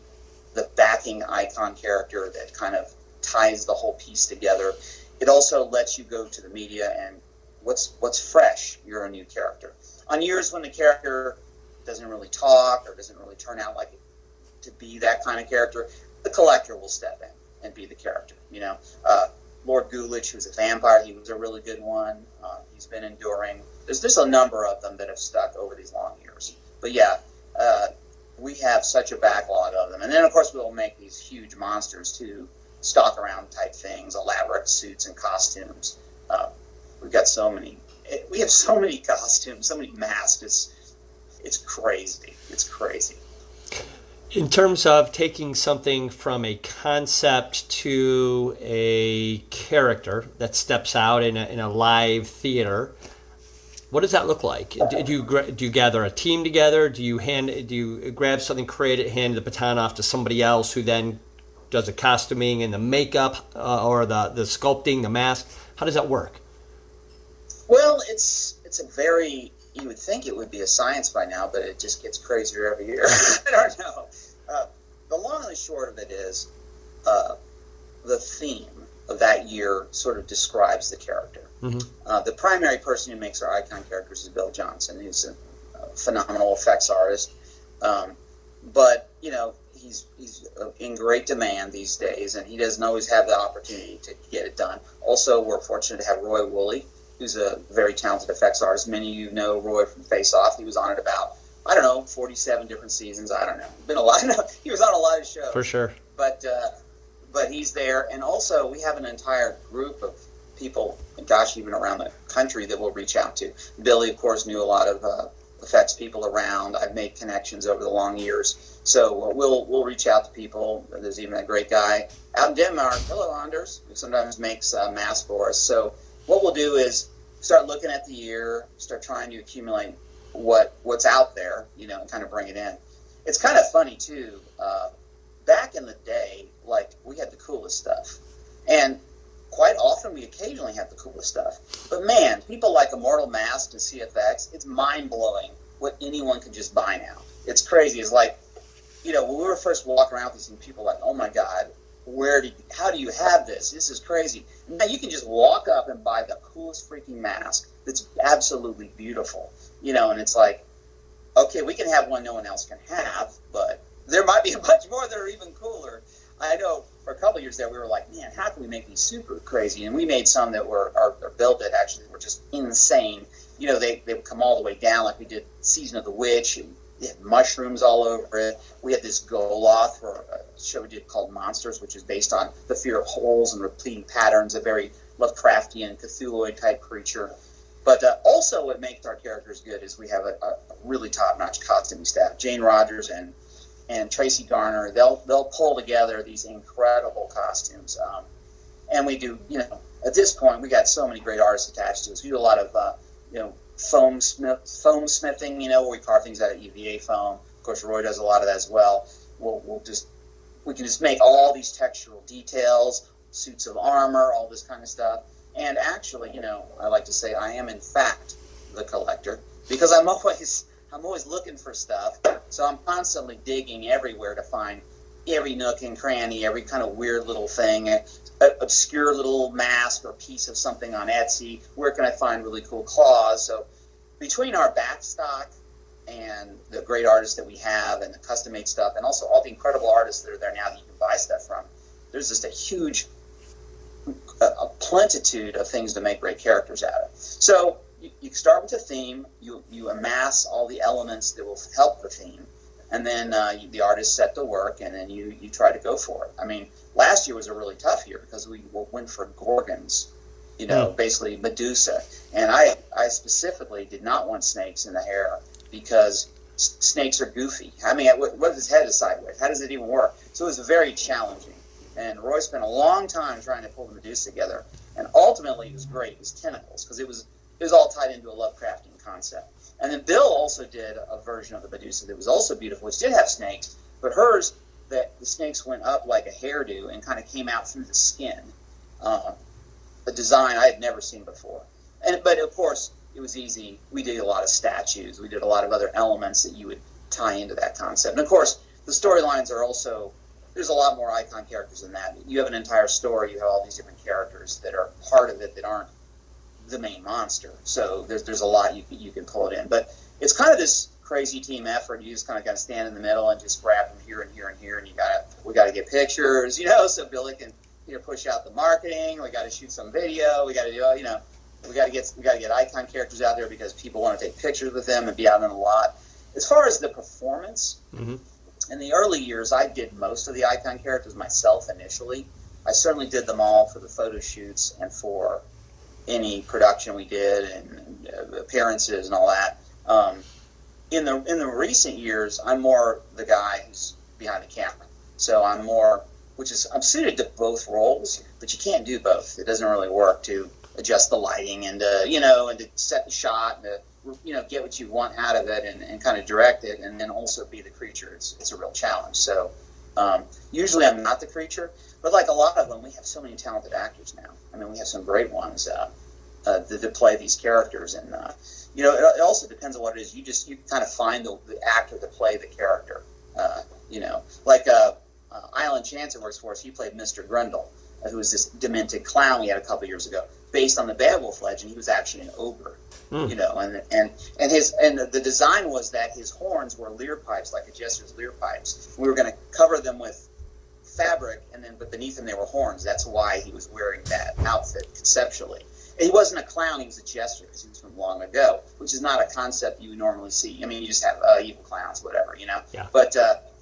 the backing icon character that kind of ties the whole piece together. It also lets you go to the media and what's fresh, you're a new character. On years when the character doesn't really talk or doesn't really turn out like it to be that kind of character, the collector will step in and be the character. Lord Gulich, who's a vampire, he was a really good one. He's been enduring. There's a number of them that have stuck over these long years. But yeah, we have such a backlog of them. And then, of course, we'll make these huge monsters, too, stalk around type things, elaborate suits and costumes. We've got so many. We have so many costumes, so many masks. It's crazy. It's crazy. In terms of taking something from a concept to a character that steps out in a live theater, what does that look like? Do you gather a team together? Do you grab something, create it, hand the baton off to somebody else who then does the costuming and the makeup or the sculpting, the mask? How does that work? Well, it's a very, you would think it would be a science by now, but it just gets crazier every year. I don't know. The long and the short of it is the theme of that year sort of describes the character. Mm-hmm. The primary person who makes our icon characters is Bill Johnson, who's a phenomenal effects artist. But, he's in great demand these days, and he doesn't always have the opportunity to get it done. Also, we're fortunate to have Roy Woolley, who's a very talented effects artist. Many of you know Roy from Face Off. He was on it about, 47 different seasons. I don't know. Been a lot. He was on a lot of shows. For sure. But he's there. And also, we have an entire group of people, even around the country that we'll reach out to. Billy, of course, knew a lot of effects people around. I've made connections over the long years. So we'll reach out to people. There's even a great guy out in Denmark, hello, Anders, who sometimes makes masks for us. So what we'll do is start looking at the year, start trying to accumulate what's out there, and kind of bring it in. It's kind of funny, too. Back in the day, we had the coolest stuff. And quite often, we occasionally have the coolest stuff. But, man, people like Immortal Mask and CFX, it's mind-blowing what anyone can just buy now. It's crazy. It's like, when we were first walking around with these things, people were like, oh, my God, how do you have this? This is crazy. Now you can just walk up and buy the coolest freaking mask that's absolutely beautiful, and it's like, okay, we can have one no one else can have, but there might be a bunch more that are even cooler. I know for a couple of years there, we were like, man, how can we make these super crazy? And we made some that are built that actually were just insane. They would come all the way down, like we did Season of the Witch, and they had mushrooms all over it. We had this Goloth for a show we did called Monsters, which is based on the fear of holes and repeating patterns, a very Lovecraftian, Cthulhuid-type creature. But also what makes our characters good is we have a really top-notch costuming staff. Jane Rogers and Tracy Garner, they'll pull together these incredible costumes. And we do, at this point, we got so many great artists attached to us. We do a lot of, foam smithing, where we carve things out of EVA foam. Of course, Roy does a lot of that as well. We'll just we can just make all these textural details, suits of armor, all this kind of stuff. And actually, I like to say I am in fact the collector, because I'm always looking for stuff. So I'm constantly digging everywhere to find every nook and cranny, every kind of weird little thing, obscure little mask or piece of something on Etsy. Where can I find really cool claws? So between our back stock and the great artists that we have and the custom-made stuff, and also all the incredible artists that are there now that you can buy stuff from, there's just a huge a plentitude of things to make great characters out of. So you start with a theme, you amass all the elements that will help the theme, and then the artists set to work, and then you try to go for it. I mean, last year was a really tough year because we went for Gorgons, basically Medusa. And I specifically did not want snakes in the hair because snakes are goofy. I mean, what if his head is sideways? How does it even work? So it was very challenging. And Roy spent a long time trying to pull the Medusa together. And ultimately, it was great. It was tentacles, because it was all tied into a Lovecraftian concept. And then Bill also did a version of the Medusa that was also beautiful, which did have snakes, but hers, the snakes went up like a hairdo and kind of came out through the skin. A design I had never seen before. But of course, it was easy. We did a lot of statues. We did a lot of other elements that you would tie into that concept. And of course, the storylines are also, there's a lot more icon characters than that. You have an entire story. You have all these different characters that are part of it that aren't the main monster. So there's a lot you can pull it in. But it's kind of this crazy team effort. You just kind of got to stand in the middle and just grab them here and here and here. And we got to get pictures, so Billy can push out the marketing. We got to shoot some video. We got to do we got to get icon characters out there because people want to take pictures with them and be out in a lot. As far as the performance, in the early years, I did most of the icon characters myself initially. I certainly did them all for the photo shoots and for any production we did and appearances and all that. In the recent years, I'm more the guy who's behind the camera. So I'm suited to both roles, but you can't do both. It doesn't really work to adjust the lighting and to set the shot and to get what you want out of it and kind of direct it, and then also be the creature. It's a real challenge. So usually I'm not the creature, but like a lot of them, we have so many talented actors now. I mean, we have some great ones that play these characters, and it also depends on what it is. You kind of find the actor to play the character. Like Island Chancer works for us. He played Mr. Grendel, who was this demented clown we had a couple years ago, based on the Beowulf legend. He was actually an ogre, and the design was that his horns were leer pipes, like a jester's leer pipes. We were going to cover them with fabric, but beneath them they were horns. That's why he was wearing that outfit conceptually. And he wasn't a clown; he was a jester because he was from long ago, which is not a concept you normally see. I mean, you just have evil clowns, whatever, Yeah. But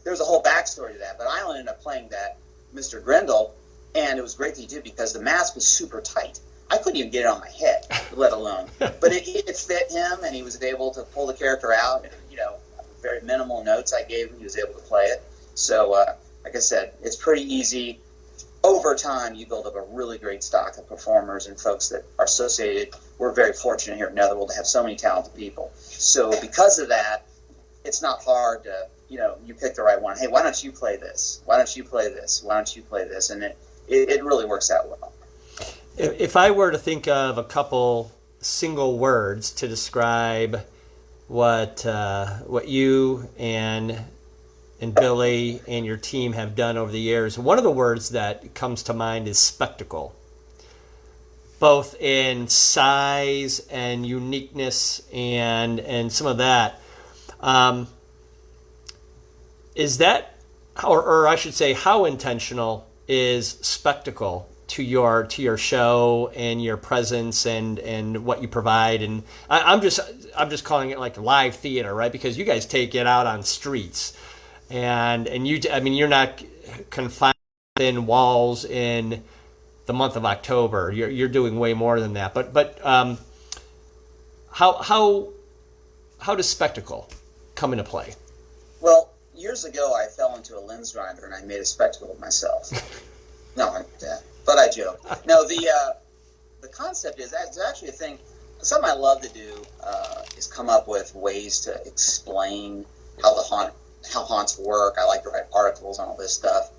there's a whole backstory to that. But Island ended up playing that Mr. Grendel, and it was great that he did because the mask was super tight. I couldn't even get it on my head, let alone. But it fit him, and he was able to pull the character out. And, very minimal notes I gave him, he was able to play it. So, like I said, it's pretty easy. Over time, you build up a really great stock of performers and folks that are associated. We're very fortunate here at Netherworld to have so many talented people. So because of that, it's not hard to, you pick the right one. Hey, why don't you play this? Why don't you play this? Why don't you play this? And it really works out well. If I were to think of a couple single words to describe what you and Billy and your team have done over the years, one of the words that comes to mind is spectacle, both in size and uniqueness and some of that. Is that, or I should say, how intentional is spectacle to your show and your presence and what you provide? And I'm just calling it like live theater, right? Because you guys take it out on streets. And you're not confined within walls in the month of October. You're doing way more than that. But how does spectacle come into play? Well, years ago I fell into a lens grinder and I made a spectacle of myself. No, but I joke. No, the concept is that's actually a thing. Something I love to do is come up with ways to explain how haunts work. I like to write articles on all this stuff.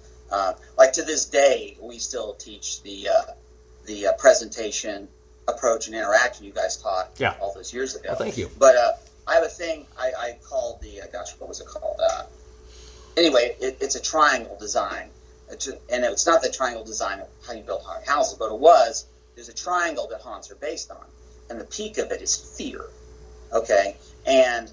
Like to this day, we still teach the presentation approach and interaction you guys taught all those years ago. Well, thank you. But I have a thing I called the what was it called? Anyway, it's a triangle design, and it's not the triangle design of how you build haunted houses, but there's a triangle that haunts are based on, and the peak of it is fear. Okay, and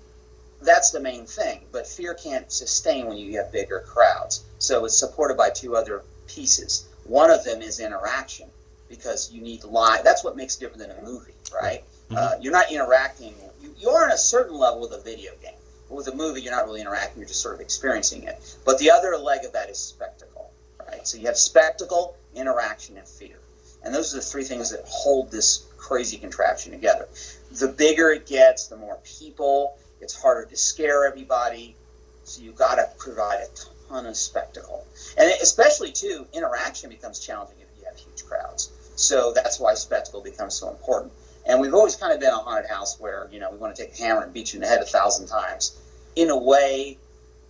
that's the main thing. But fear can't sustain when you have bigger crowds, so it's supported by two other pieces. One of them is interaction, because you need live. That's what makes it different than a movie, right? Mm-hmm. You're not interacting. You are on a certain level with a video game. But with a movie, you're not really interacting. You're just sort of experiencing it. But the other leg of that is spectacle, right? So you have spectacle, interaction, and fear. And those are the three things that hold this crazy contraption together. The bigger it gets, the more people. It's harder to scare everybody. So you've got to provide a ton of spectacle. And especially, too, interaction becomes challenging if you have huge crowds. So that's why spectacle becomes so important. And we've always kind of been a haunted house where, we want to take a hammer and beat you in the head 1,000 times. In a way,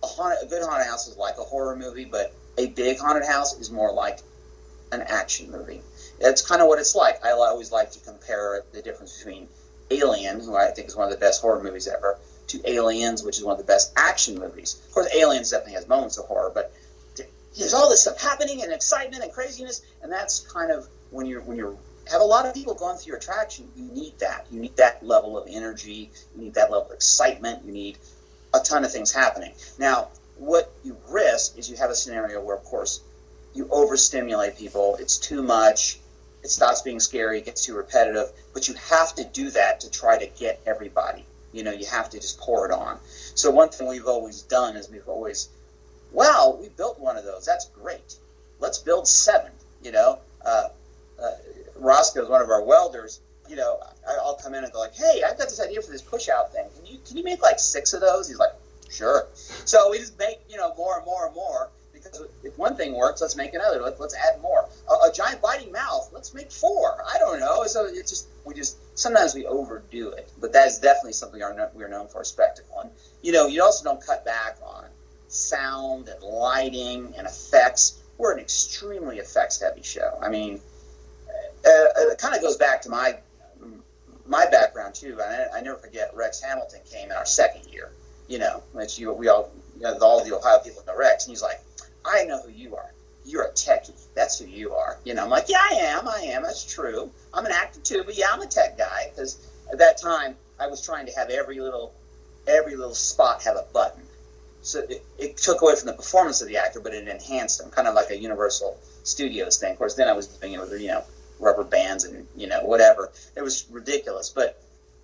a good haunted house is like a horror movie, but a big haunted house is more like an action movie. That's kind of what it's like. I always like to compare the difference between Alien, who I think is one of the best horror movies ever, to Aliens, which is one of the best action movies. Of course, Aliens definitely has moments of horror, but there's all this stuff happening and excitement and craziness, and that's kind of when you have a lot of people going through your attraction, you need that. You need that level of energy. You need that level of excitement. You need a ton of things happening. Now, what you risk is you have a scenario where, of course, you overstimulate people. It's too much. It stops being scary. It gets too repetitive. But you have to do that to try to get everybody. You have to just pour it on. So one thing we've always done is we built one of those. That's great. Let's build 7, Roscoe's one of our welders. I'll come in and go like, hey, I've got this idea for this push-out thing. Can you make like 6 of those? He's like, sure. So we just make, more and more and more, because if one thing works, let's make another. Let's add more. A giant biting mouth, let's make 4. I don't know. So it's just sometimes we overdo it, but that is definitely something we're known for, spectacle. And, you also don't cut back on sound and lighting and effects. We're an extremely effects-heavy show. I mean, it kind of goes back to my background too. I never forget Rex Hamilton came in our second year. Which we all the Ohio people know Rex, and he's like, I know who you are. You're a techie. That's who you are. I'm like, yeah, I am. That's true. I'm an actor too, but yeah, I'm a tech guy, because at that time I was trying to have every little spot have a button. So it took away from the performance of the actor, but it enhanced them, kind of like a Universal Studios thing. Of course, then I was doing it with rubber bands and whatever. It was ridiculous, but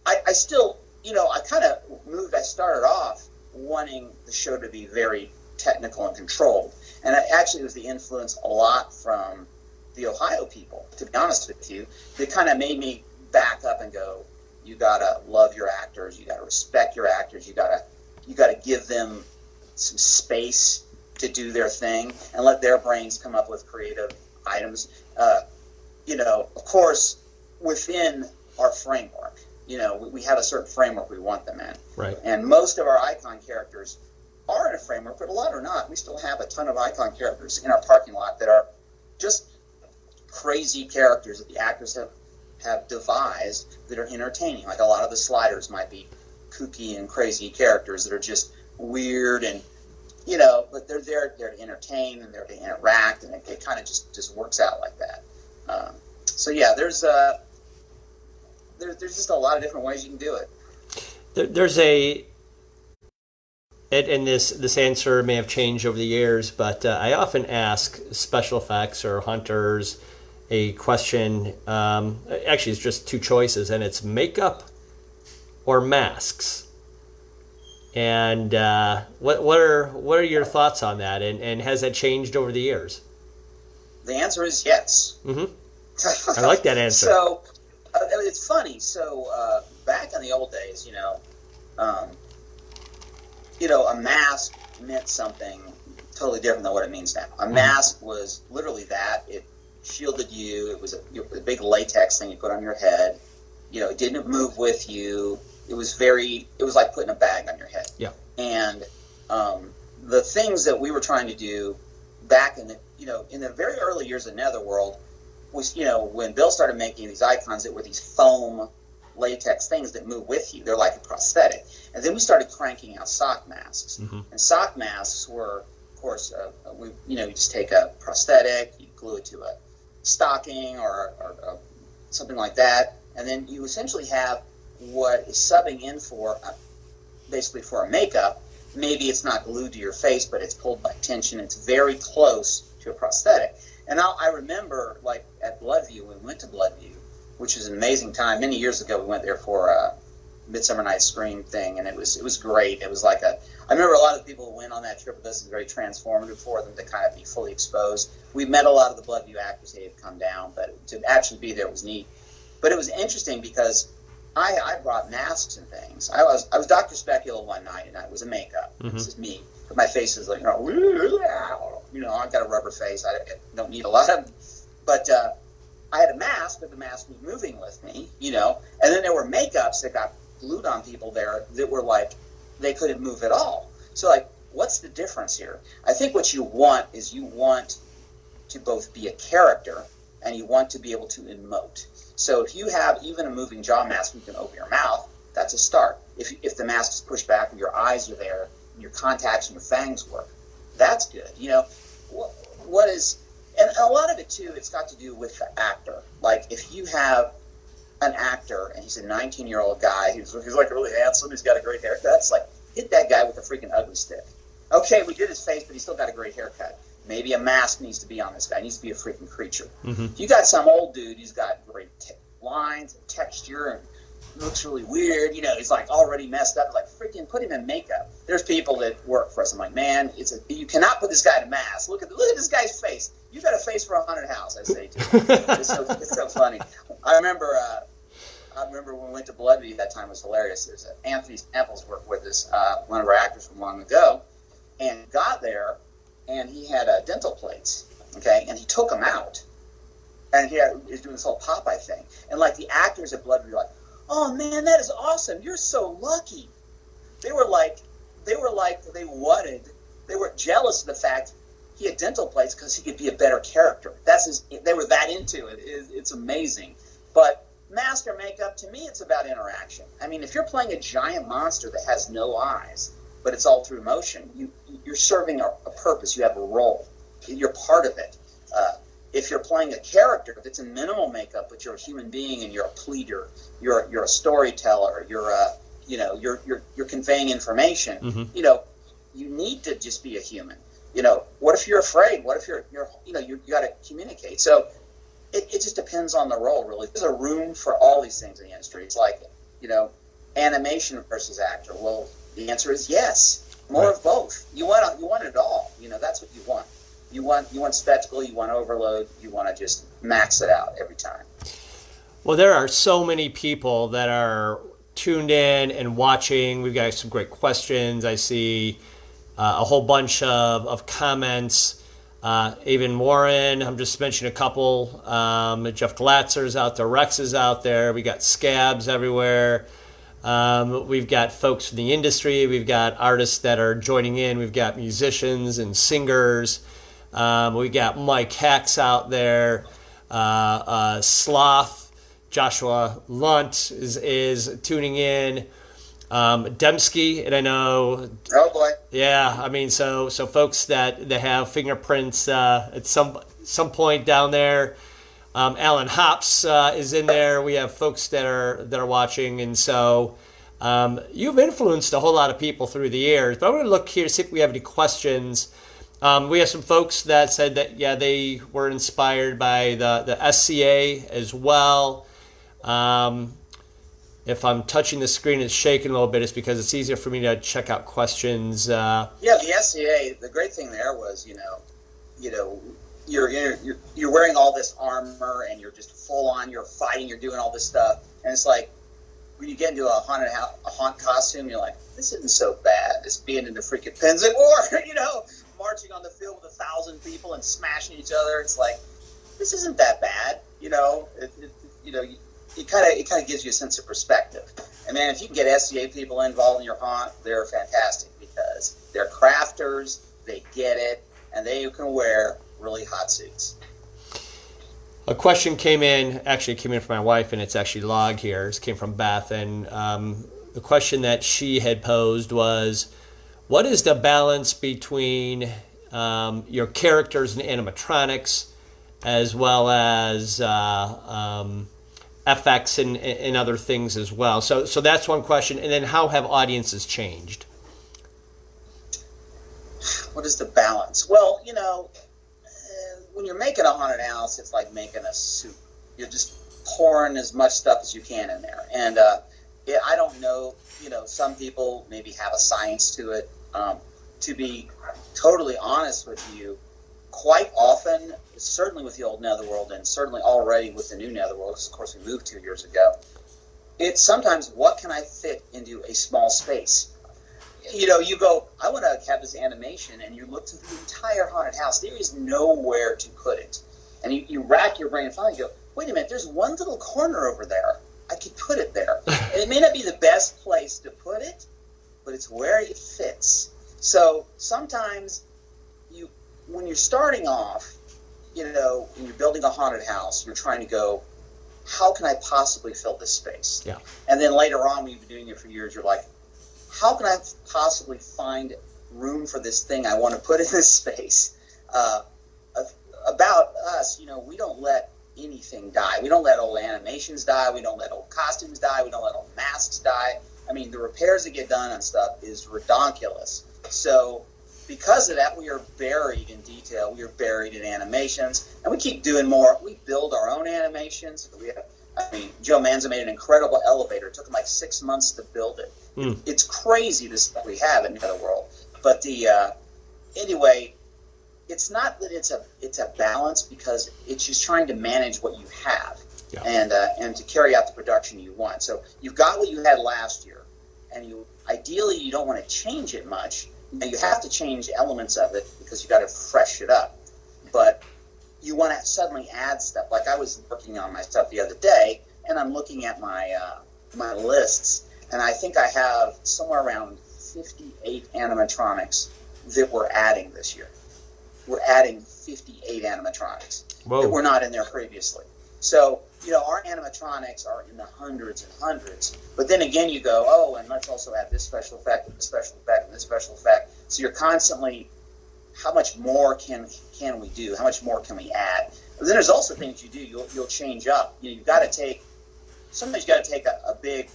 I still I kind of moved. I started off wanting the show to be very technical and controlled, and it actually was the influence a lot from the Ohio people. To be honest with you, they kind of made me back up and go, you gotta love your actors, you gotta respect your actors, you gotta give them some space to do their thing and let their brains come up with creative items. Of course, within our framework, we have a certain framework we want them in. Right. And most of our icon characters are in a framework, but a lot are not. We still have a ton of icon characters in our parking lot that are just crazy characters that the actors have devised that are entertaining. Like a lot of the sliders might be kooky and crazy characters that are just weird and but they're there to entertain and they're to interact, and it kind of just works out like that. So yeah, there's just a lot of different ways you can do it. There's and this answer may have changed over the years, but I often ask special effects or hunters a question. Actually, it's just 2 choices, and it's makeup or masks. And what are your thoughts on that? And has that changed over the years? The answer is yes. Mm-hmm. I like that answer. So it's funny. So back in the old days, a mask meant something totally different than what it means now. A mask was literally that. It shielded you. It was a big latex thing you put on your head. It didn't move with you. It was like putting a bag on your head. Yeah. And the things that we were trying to do back in the, in the very early years of Netherworld, was, when Bill started making these icons that were these foam latex things that move with you. They're like a prosthetic. And then we started cranking out sock masks. And sock masks were, of course, you just take a prosthetic, you glue it to a stocking or something like that, and then you essentially have what is subbing in for, basically for a makeup. Maybe it's not glued to your face, but it's pulled by tension. It's very close to a prosthetic. And I remember, like, at Bloodview, when we went to Bloodview, which is an amazing time. Many years ago, we went there for a Midsummer Night's Scream thing, and it was great. It was like I remember a lot of the people who went on that trip with us. It was very transformative for them to kind of be fully exposed. We met a lot of the Bloodview actors. They had come down, but to actually be there was neat. But it was interesting because I brought masks and things. I was Dr. Speculo one night, and it was a makeup. This is me. But my face is like, I've got a rubber face. I don't need a lot of them. But I had a mask, but the mask was moving with me, And then there were makeups that got glued on people there that were like, they couldn't move at all. So, like, what's the difference here? I think what you want is you want to both be a character and you want to be able to emote. So if you have even a moving jaw mask, you can open your mouth, that's a start. If the mask is pushed back and your eyes are there, and your contacts and your fangs work, that's good. What is, and a lot of it too, it's got to do with the actor. Like, if you have an actor and he's a 19-year-old guy, he's like really handsome, he's got a great haircut, it's like, hit that guy with a freaking ugly stick. Okay, we did his face, but he's still got a great haircut. Maybe a mask needs to be on this guy. He needs to be a freaking creature. If you got some old dude who's got great lines and texture and looks really weird, he's like already messed up, like, freaking put him in makeup. There's people that work for us. I'm like, man, you cannot put this guy in a mask. Look at this guy's face. You got a face for a haunted house, I say to him. It's so funny. I remember when we went to Bloodview, that time was hilarious. There's Anthony Samples worked with us, one of our actors from long ago, and got there, and he had dental plates, okay, and he took them out, and he was doing this whole Popeye thing, and like the actors at Bloodview were like, oh man, that is awesome, you're so lucky. They were jealous of the fact he had dental plates because he could be a better character. They were that into it. It's amazing. But mask or makeup, to me, it's about interaction. I mean, if you're playing a giant monster that has no eyes, but it's all through motion, you're serving a purpose. You have a role. You're part of it. If you're playing a character that's in minimal makeup, but you're a human being and you're a pleader, you're a storyteller, you're conveying information. You need to just be a human. What if you're afraid? What if you got to communicate? So it just depends on the role, really. There's a room for all these things in the industry. It's like, animation versus actor. Well, the answer is yes. More of both. You want it all. That's what you want. You want spectacle, you want overload, you want to just max it out every time. Well, there are so many people that are tuned in and watching. We've got some great questions. I see a whole bunch of comments. Even Warren, I'm just mentioning a couple. Jeff Glatzer's out there. Rex is out there. We got scabs everywhere. We've got folks from the industry. We've got artists that are joining in. We've got musicians and singers. We got Mike Hacks out there. Sloth. Joshua Lunt is tuning in. Dembski, and I know. Oh boy. Yeah, I mean, so folks that have fingerprints at some point down there. Alan Hops is in there. We have folks that are watching, and so you've influenced a whole lot of people through the years. But I'm going to look here to see if we have any questions. We have some folks that said that they were inspired by the SCA as well. If I'm touching the screen, it's shaking a little bit. It's because it's easier for me to check out questions. The SCA. The great thing there was, you're wearing all this armor and you're just full on. You're fighting. You're doing all this stuff, and it's like when you get into a haunt costume, you're like, this isn't so bad. It's being in the freaking Pennsic War, marching on the field with 1,000 people and smashing each other. It's like, this isn't that bad, It kind of gives you a sense of perspective. And man, if you can get SCA people involved in your haunt, they're fantastic because they're crafters, they get it, and they can wear really hot suits. A question came in from my wife, and it's actually logged here. It came from Beth, and the question that she had posed was, what is the balance between your characters and animatronics, as well as FX and other things as well? So that's one question. And then how have audiences changed? What is the balance? Well, when you're making a haunted house, it's like making a soup. You're just pouring as much stuff as you can in there. And I don't know, some people maybe have a science to it. To be totally honest with you, quite often, certainly with the old Netherworld and certainly already with the new Netherworld, because of course we moved 2 years ago, it's sometimes, what can I fit into a small space? You go, I want to have this animation, and you look through the entire haunted house. There is nowhere to put it. And you rack your brain and finally go, wait a minute, there's one little corner over there. I could put it there. And it may not be the best place to put it, but it's where it fits. So sometimes when you're starting off, when you're building a haunted house, you're trying to go, how can I possibly fill this space? Yeah. And then later on, when you've been doing it for years, you're like, how can I possibly find room for this thing I want to put in this space? About us, we don't let anything die. We don't let old animations die. We don't let old costumes die. We don't let old masks die. I mean, the repairs that get done on stuff is redonkulous. So because of that, we are buried in detail. We are buried in animations. And we keep doing more. We build our own animations. Joe Manza made an incredible elevator. It took him like 6 months to build it. It's crazy, the stuff we have in Netherworld. But anyway, it's not that it's a balance, because it's just trying to manage what you have. Yeah. And to carry out the production you want. So you've got what you had last year, and ideally you don't want to change it much. You have to change elements of it because you got to fresh it up. But you want to suddenly add stuff. Like I was working on my stuff the other day, and I'm looking at my my lists, and I think I have somewhere around 58 animatronics that we're adding this year. We're adding 58 animatronics that were not in there previously. So, our animatronics are in the hundreds and hundreds. But then again, you go, and let's also add this special effect, and this special effect, and this special effect. So you're constantly, how much more can we do? How much more can we add? But then there's also things you do. You'll change up. You've got to take, sometimes you got to take a big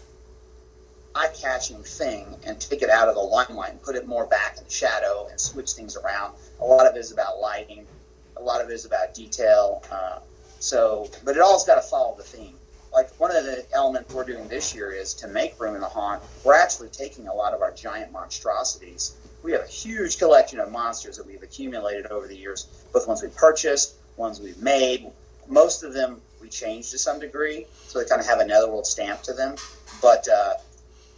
eye-catching thing and take it out of the limelight and put it more back in the shadow and switch things around. A lot of it is about lighting. A lot of it is about detail. But it all's got to follow the theme. Like one of the elements we're doing this year is to make room in the haunt. We're actually taking a lot of our giant monstrosities. We have a huge collection of monsters that we've accumulated over the years, both ones we purchased, ones we've made. Most of them we changed to some degree, so they kind of have a Netherworld stamp to them. But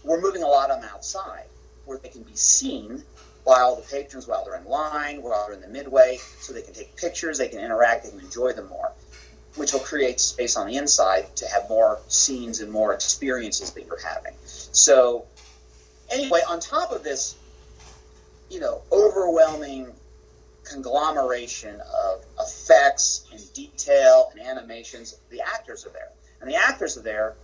we're moving a lot of them outside where they can be seen while the patrons, while they're in line, while they're in the midway, so they can take pictures, they can interact, they can enjoy them more, which will create space on the inside to have more scenes and more experiences that you're having. So anyway, on top of this, overwhelming conglomeration of effects and detail and animations, the actors are there. And the actors are there,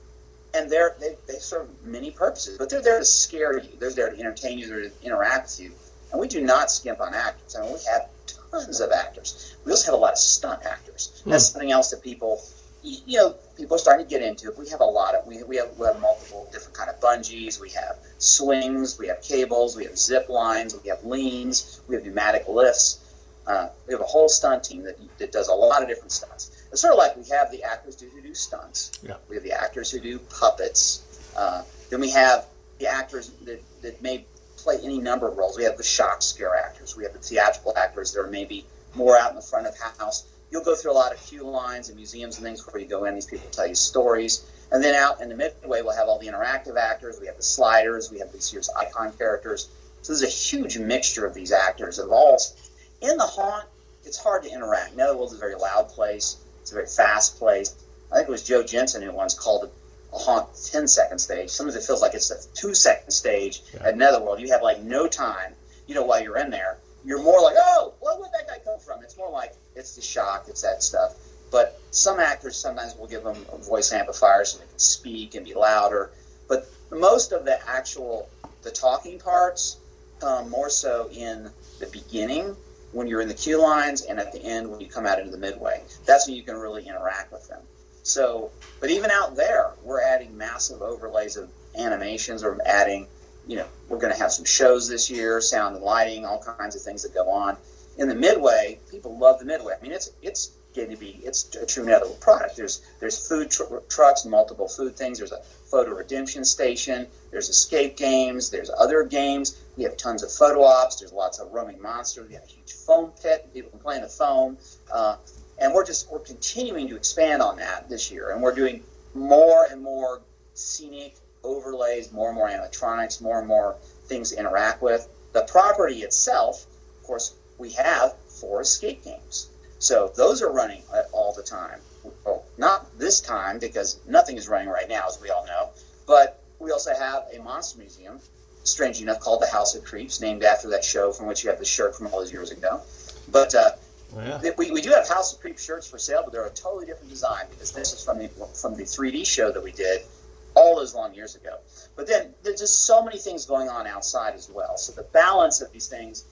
and they serve many purposes, but they're there to scare you. They're there to entertain you. They're there to interact with you. And we do not skimp on actors. We have tons of actors. We also have a lot of stunt actors. That's something else that people are starting to get into. We have a lot of, we have multiple different kind of bungees. We have swings, we have cables, we have zip lines, we have leans, we have pneumatic lifts. We have a whole stunt team that does a lot of different stunts. It's sort of like we have the actors who do stunts. Yeah. We have the actors who do puppets. Then we have the actors that may play any number of roles. We have the shock scare actors. We have the theatrical actors that are maybe more out in the front of house. You'll go through a lot of queue lines and museums and things where you go in. These people tell you stories. And then out in the midway, we'll have all the interactive actors. We have the sliders. We have these year's icon characters. So there's a huge mixture of these actors of all. In the haunt, it's hard to interact. Netherworld's a very loud place. It's a very fast place. I think it was Joe Jensen who once called it a haunt 10-second stage. Sometimes it feels like it's a 2-second stage at Netherworld. You have like no time, while you're in there. you're more like, oh, well, where'd that guy come from? It's more like it's the shock, it's that stuff. But some actors sometimes will give them a voice amplifier so they can speak and be louder. But most of the talking parts come more so in the beginning when you're in the queue lines, and at the end when you come out into the midway. That's when you can really interact with them. So, but even out there, we're adding massive overlays of animations. We're adding, we're going to have some shows this year, sound and lighting, all kinds of things that go on. In the midway, people love the midway. I mean, it's a true Netherworld product. There's food trucks, multiple food things. There's a photo redemption station. There's escape games. There's other games. We have tons of photo ops. There's lots of roaming monsters. We have a huge foam pit. People can play in the foam. And we're continuing to expand on that this year. And we're doing more and more scenic overlays, more and more animatronics, more and more things to interact with. The property itself, of course, we have 4 escape games. So those are running all the time. Well, not this time because nothing is running right now, as we all know. But we also have a monster museum, strangely enough, called the House of Creeps, named after that show from which you have the shirt from all those years ago. But we do have House of Creeps shirts for sale, but they're a totally different design because this is from the 3D show that we did all those long years ago. But then there's just so many things going on outside as well. So the balance of these things,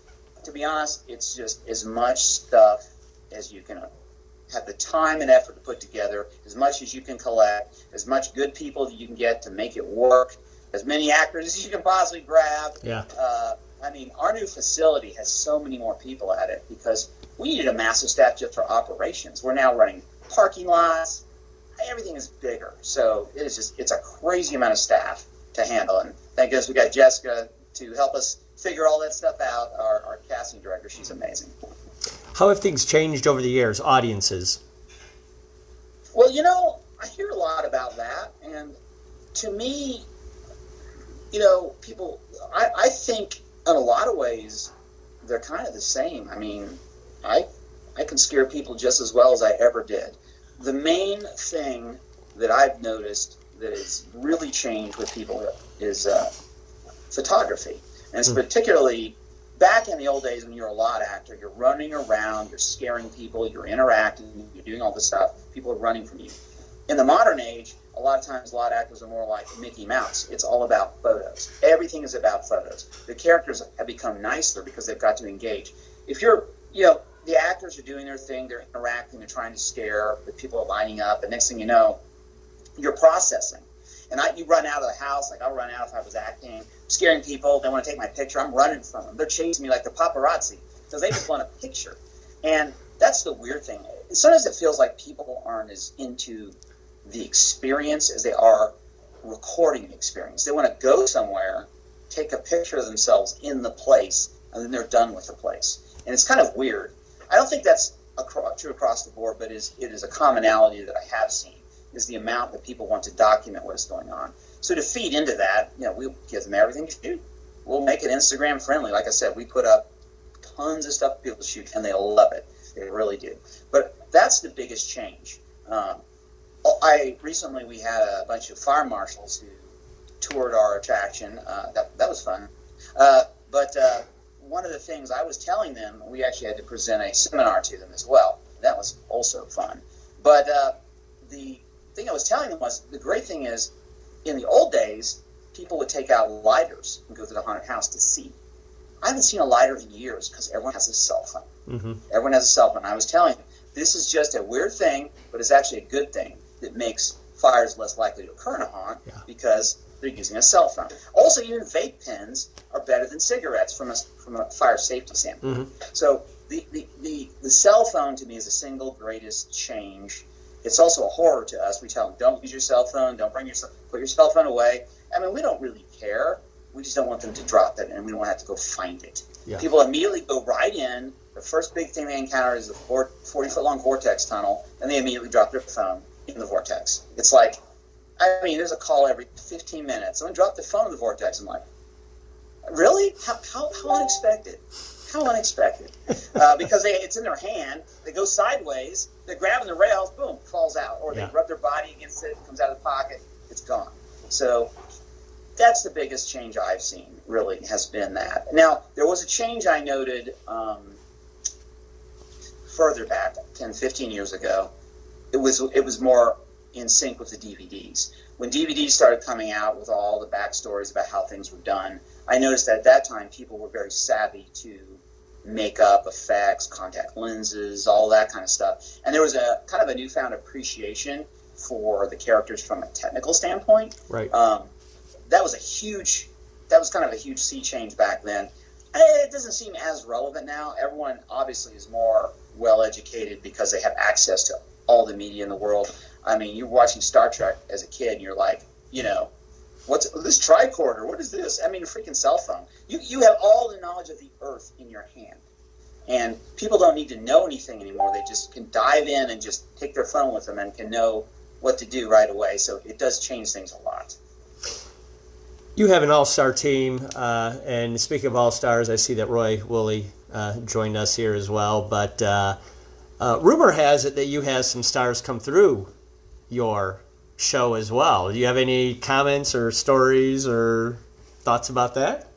to be honest, it's just as much stuff as you can have the time and effort to put together, as much as you can collect, as much good people that you can get to make it work, as many actors as you can possibly grab. Yeah. I mean, our new facility has so many more people at it because we needed a massive staff just for operations. We're now running parking lots. Everything is bigger. So it's a crazy amount of staff to handle. And thank goodness we got Jessica to help us figure all that stuff out, our casting director. She's amazing. How have things changed over the years, audiences? Well, I hear a lot about that. And to me, people, I think in a lot of ways they're kind of the same. I mean, I can scare people just as well as I ever did. The main thing that I've noticed that has really changed with people is photography. And it's particularly back in the old days when you're a lot actor, you're running around, you're scaring people, you're interacting, you're doing all this stuff. People are running from you. In the modern age, a lot of times lot actors are more like Mickey Mouse. It's all about photos. Everything is about photos. The characters have become nicer because they've got to engage. If you're, the actors are doing their thing, they're interacting, they're trying to scare, the people are lining up, and next thing you know, you're processing. And you run out of the house, like I'll run out if I was acting, scaring people, they want to take my picture, I'm running from them. They're chasing me like the paparazzi because they just want a picture. And that's the weird thing. Sometimes it feels like people aren't as into the experience as they are recording the experience. They want to go somewhere, take a picture of themselves in the place, and then they're done with the place. And it's kind of weird. I don't think that's true across the board, but it is a commonality that I have seen, is the amount that people want to document what is going on. So to feed into that, we'll give them everything to shoot. We'll make it Instagram friendly. Like I said, we put up tons of stuff for people to shoot, and they love it. They really do. But that's the biggest change. Recently we had a bunch of fire marshals who toured our attraction. That was fun. But one of the things I was telling them, we actually had to present a seminar to them as well. That was also fun. But the thing I was telling them was, the great thing is, in the old days, people would take out lighters and go to the haunted house to see. I haven't seen a lighter in years because everyone has a cell phone. Mm-hmm. Everyone has a cell phone. I was telling them, this is just a weird thing, but it's actually a good thing that makes fires less likely to occur in a haunt because they're using a cell phone. Also, even vape pens are better than cigarettes from a fire safety standpoint. Mm-hmm. So the cell phone to me is the single greatest change. It's also a horror to us. We tell them, don't use your cell phone, put your cell phone away. I mean, we don't really care. We just don't want them to drop it, and we don't want to have to go find it. Yeah. People immediately go right in. The first big thing they encounter is the 40-foot-long vortex tunnel, and they immediately drop their phone in the vortex. It's like, there's a call every 15 minutes. Someone dropped their phone in the vortex. I'm like, really? How unexpected? How unexpected? Because it's in their hand. They go sideways. They're grabbing the rails. Boom, falls out. Or they rub their body against it. It comes out of the pocket. It's gone. So that's the biggest change I've seen, really, has been that. Now, there was a change I noted further back, 10, 15 years ago. It was more in sync with the DVDs. When DVDs started coming out with all the backstories about how things were done, I noticed that at that time people were very savvy to makeup, effects, contact lenses, all that kind of stuff. And there was a kind of a newfound appreciation for the characters from a technical standpoint. Right. That was kind of a huge sea change back then. It doesn't seem as relevant now. Everyone obviously is more well-educated because they have access to all the media in the world. I mean, you're watching Star Trek as a kid, and you're like, what's this tricorder? What is this? I mean, a freaking cell phone. You have all the knowledge of the Earth in your hand. And people don't need to know anything anymore. They just can dive in and just take their phone with them and can know what to do right away. So it does change things a lot. You have an all-star team, and speaking of all-stars, I see that Roy Woolley joined us here as well. But rumor has it that you have some stars come through your show as well. Do you have any comments or stories or thoughts about that?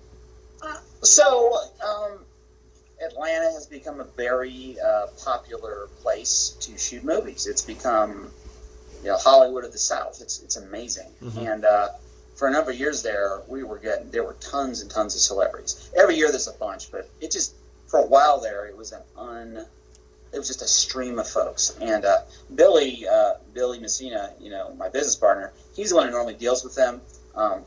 Atlanta has become a very popular place to shoot movies. It's become, Hollywood of the South. It's amazing. Mm-hmm. And for a number of years there were tons and tons of celebrities. Every year there's a bunch, but it just, for a while there, it was just a stream of folks. And Billy Messina, my business partner, he's the one who normally deals with them. The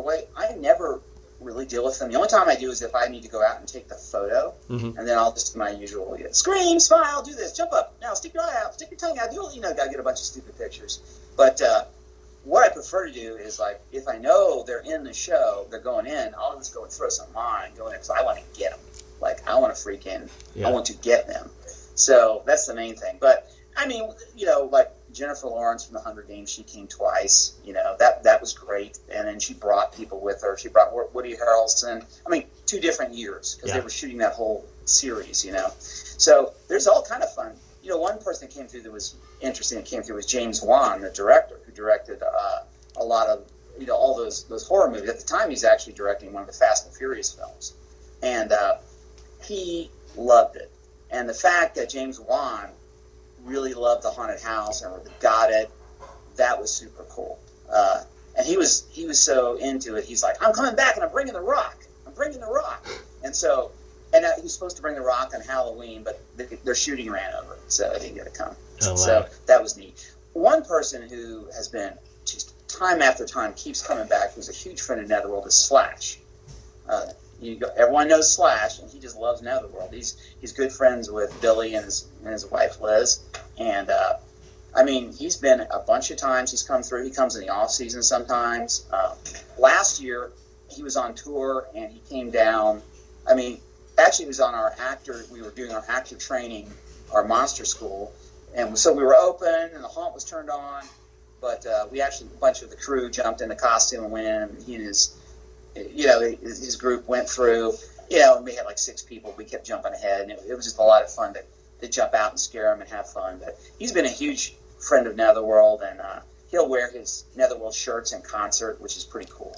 way I never really deal with them. The only time I do is if I need to go out and take the photo, mm-hmm. and then I'll just do my usual scream, smile, do this, jump up, now stick your eye out, stick your tongue out, gotta get a bunch of stupid pictures. But what I prefer to do is, like, if I know they're in the show, they're going in, I'll just go and throw some line, go in because I want to get them. Like, I want to freak in. Yeah. I want to get them. So that's the main thing. But, I mean, like Jennifer Lawrence from the Hunger Games, she came twice. That was great. And then she brought people with her. She brought Woody Harrelson. I mean, 2 different years because they were shooting that whole series, So there's all kind of fun. One person that came through that was interesting was James Wan, the director, who directed a lot of, all those horror movies. At the time, he's actually directing one of the Fast and Furious films. And he loved it. And the fact that James Wan really loved the haunted house and got it, that was super cool. And he was so into it. He's like, I'm coming back and I'm bringing the rock. And so, he was supposed to bring the rock on Halloween, but their shooting ran over, so he didn't get to come. Oh, wow. So that was neat. One person who has been just time after time keeps coming back, who's a huge friend of Netherworld, is Slash. Everyone knows Slash, and he just loves Netherworld. He's good friends with Billy and his wife Liz, and he's been a bunch of times. He's come through. He comes in the off season sometimes. Last year he was on tour and he came down. Actually, he was on we were doing our actor training, our monster school, and so we were open and the haunt was turned on, but a bunch of the crew jumped in the costume and went, and he and his group went through, and we had like 6 people. We kept jumping ahead, and it was just a lot of fun to jump out and scare him and have fun. But he's been a huge friend of Netherworld, and he'll wear his Netherworld shirts in concert, which is pretty cool.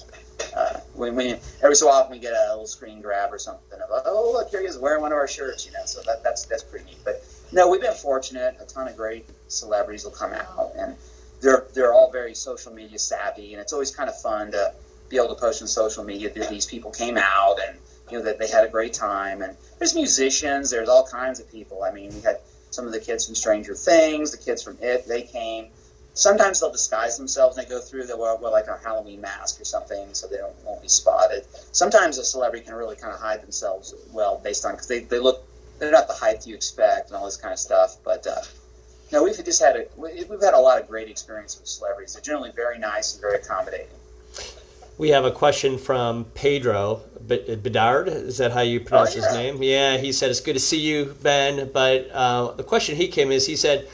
Every so often we get a little screen grab or something of, oh, look, here he is wearing one of our shirts, so that's pretty neat. But no, we've been fortunate. A ton of great celebrities will come out, and they're all very social media savvy, and it's always kind of fun to be able to post on social media that these people came out and that they had a great time. And there's musicians, there's all kinds of people. We had some of the kids from Stranger Things, the kids from It, they came. Sometimes they'll disguise themselves and they go through, they'll wear like a Halloween mask or something so they won't be spotted. Sometimes a celebrity can really kind of hide themselves well based on, because they're not the height you expect and all this kind of stuff. But no, we've had a lot of great experience with celebrities. They're generally very nice and very accommodating. We have a question from Pedro Bedard. Is that how you pronounce his name? Yeah, he said, it's good to see you, Ben. But the question he said,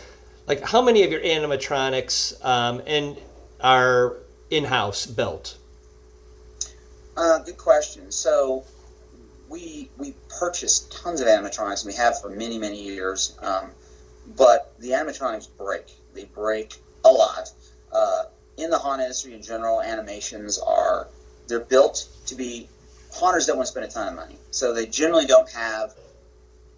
like, how many of your animatronics are in-house built? Good question. So we purchase tons of animatronics, and we have for many, many years. But the animatronics break. They break a lot. in the haunt industry in general, animations they're built to be, haunters don't want to spend a ton of money. So they generally don't have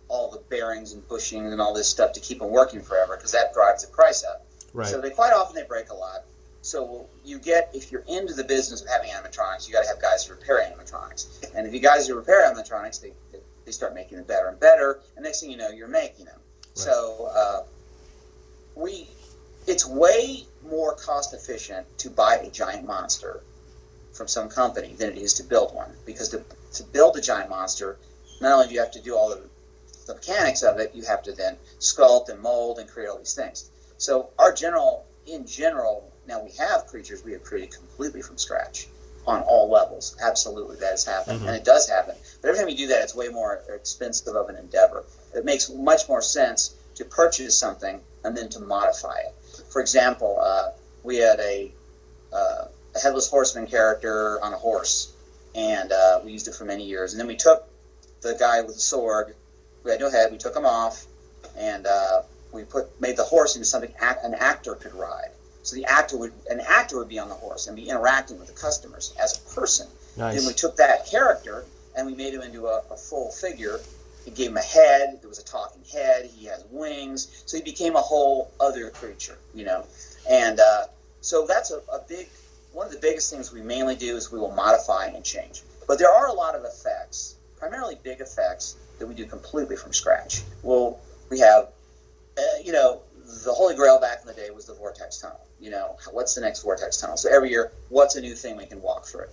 all the bearings and bushings and all this stuff to keep them working forever, because that drives the price up. Right. So they quite often, they break a lot. So if you're into the business of having animatronics, you got to have guys who repair animatronics. And if you guys who repair animatronics, they start making them better and better, and next thing you know, you're making them. Right. So it's way more cost efficient to buy a giant monster from some company than it is to build one, because to build a giant monster, not only do you have to do all the mechanics of it, you have to then sculpt and mold and create all these things. So in general, now we have creatures we have created completely from scratch on all levels. Absolutely, that has happened, and it does happen. But every time you do that, it's way more expensive of an endeavor. It makes much more sense to purchase something and then to modify it. For example, we had a headless horseman character on a horse, and we used it for many years. And then we took the guy with the sword who had no head, we took him off, and we made the horse into something an actor could ride. So an actor would be on the horse and be interacting with the customers as a person. Nice. Then we took that character and we made him into a full figure. We gave him a head. There was a talking head. He has wings. So he became a whole other creature, And so that's one of the biggest things we mainly do is we will modify and change. But there are a lot of effects, primarily big effects, that we do completely from scratch. We have, the Holy Grail back in the day was the vortex tunnel. What's the next vortex tunnel? So every year, what's a new thing we can walk through?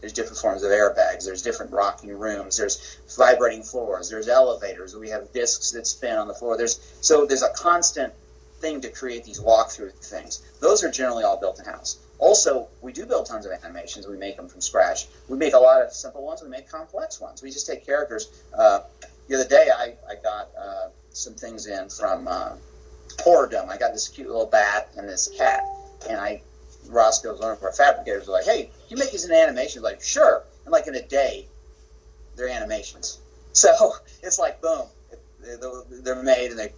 There's different forms of airbags. There's different rocking rooms. There's vibrating floors. There's elevators. We have discs that spin on the floor. There's a constant thing to create these walkthrough things. Those are generally all built in-house. Also, we do build tons of animations. We make them from scratch. We make a lot of simple ones. We make complex ones. We just take characters. The other day, I got some things in from Horror Dome. I got this cute little bat and this cat, and Roscoe's one of our fabricators was like, "Hey, you make these in animations?" Like, sure. And like in a day, they're animations. So it's like, boom, they're made, and they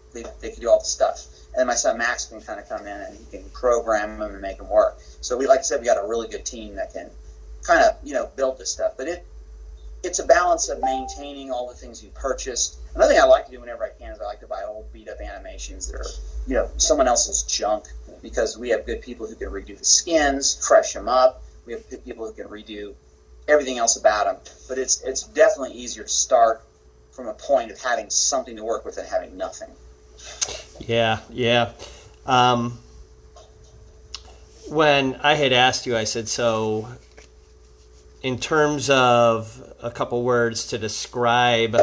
can do all the stuff. And then my son Max can kind of come in and he can program them and make them work. So like I said, we got a really good team that can kind of build this stuff. But it's a balance of maintaining all the things you purchased. Another thing I like to do whenever I can is I like to buy old beat up animations that are someone else's junk, because we have good people who can redo the skins, fresh them up. We have good people who can redo everything else about them. But it's definitely easier to start from a point of having something to work with than having nothing. Yeah. When I had asked you, I said, so in terms of a couple words to describe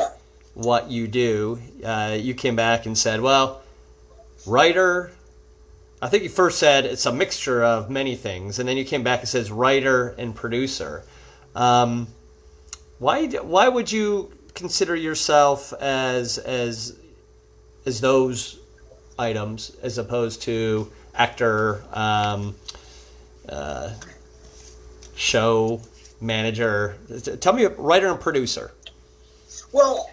what you do, you came back and said, well, writer, I think you first said it's a mixture of many things, and then you came back and says writer and producer. Why would you consider yourself as those items as opposed to actor, show manager? Tell me, writer and producer. Well,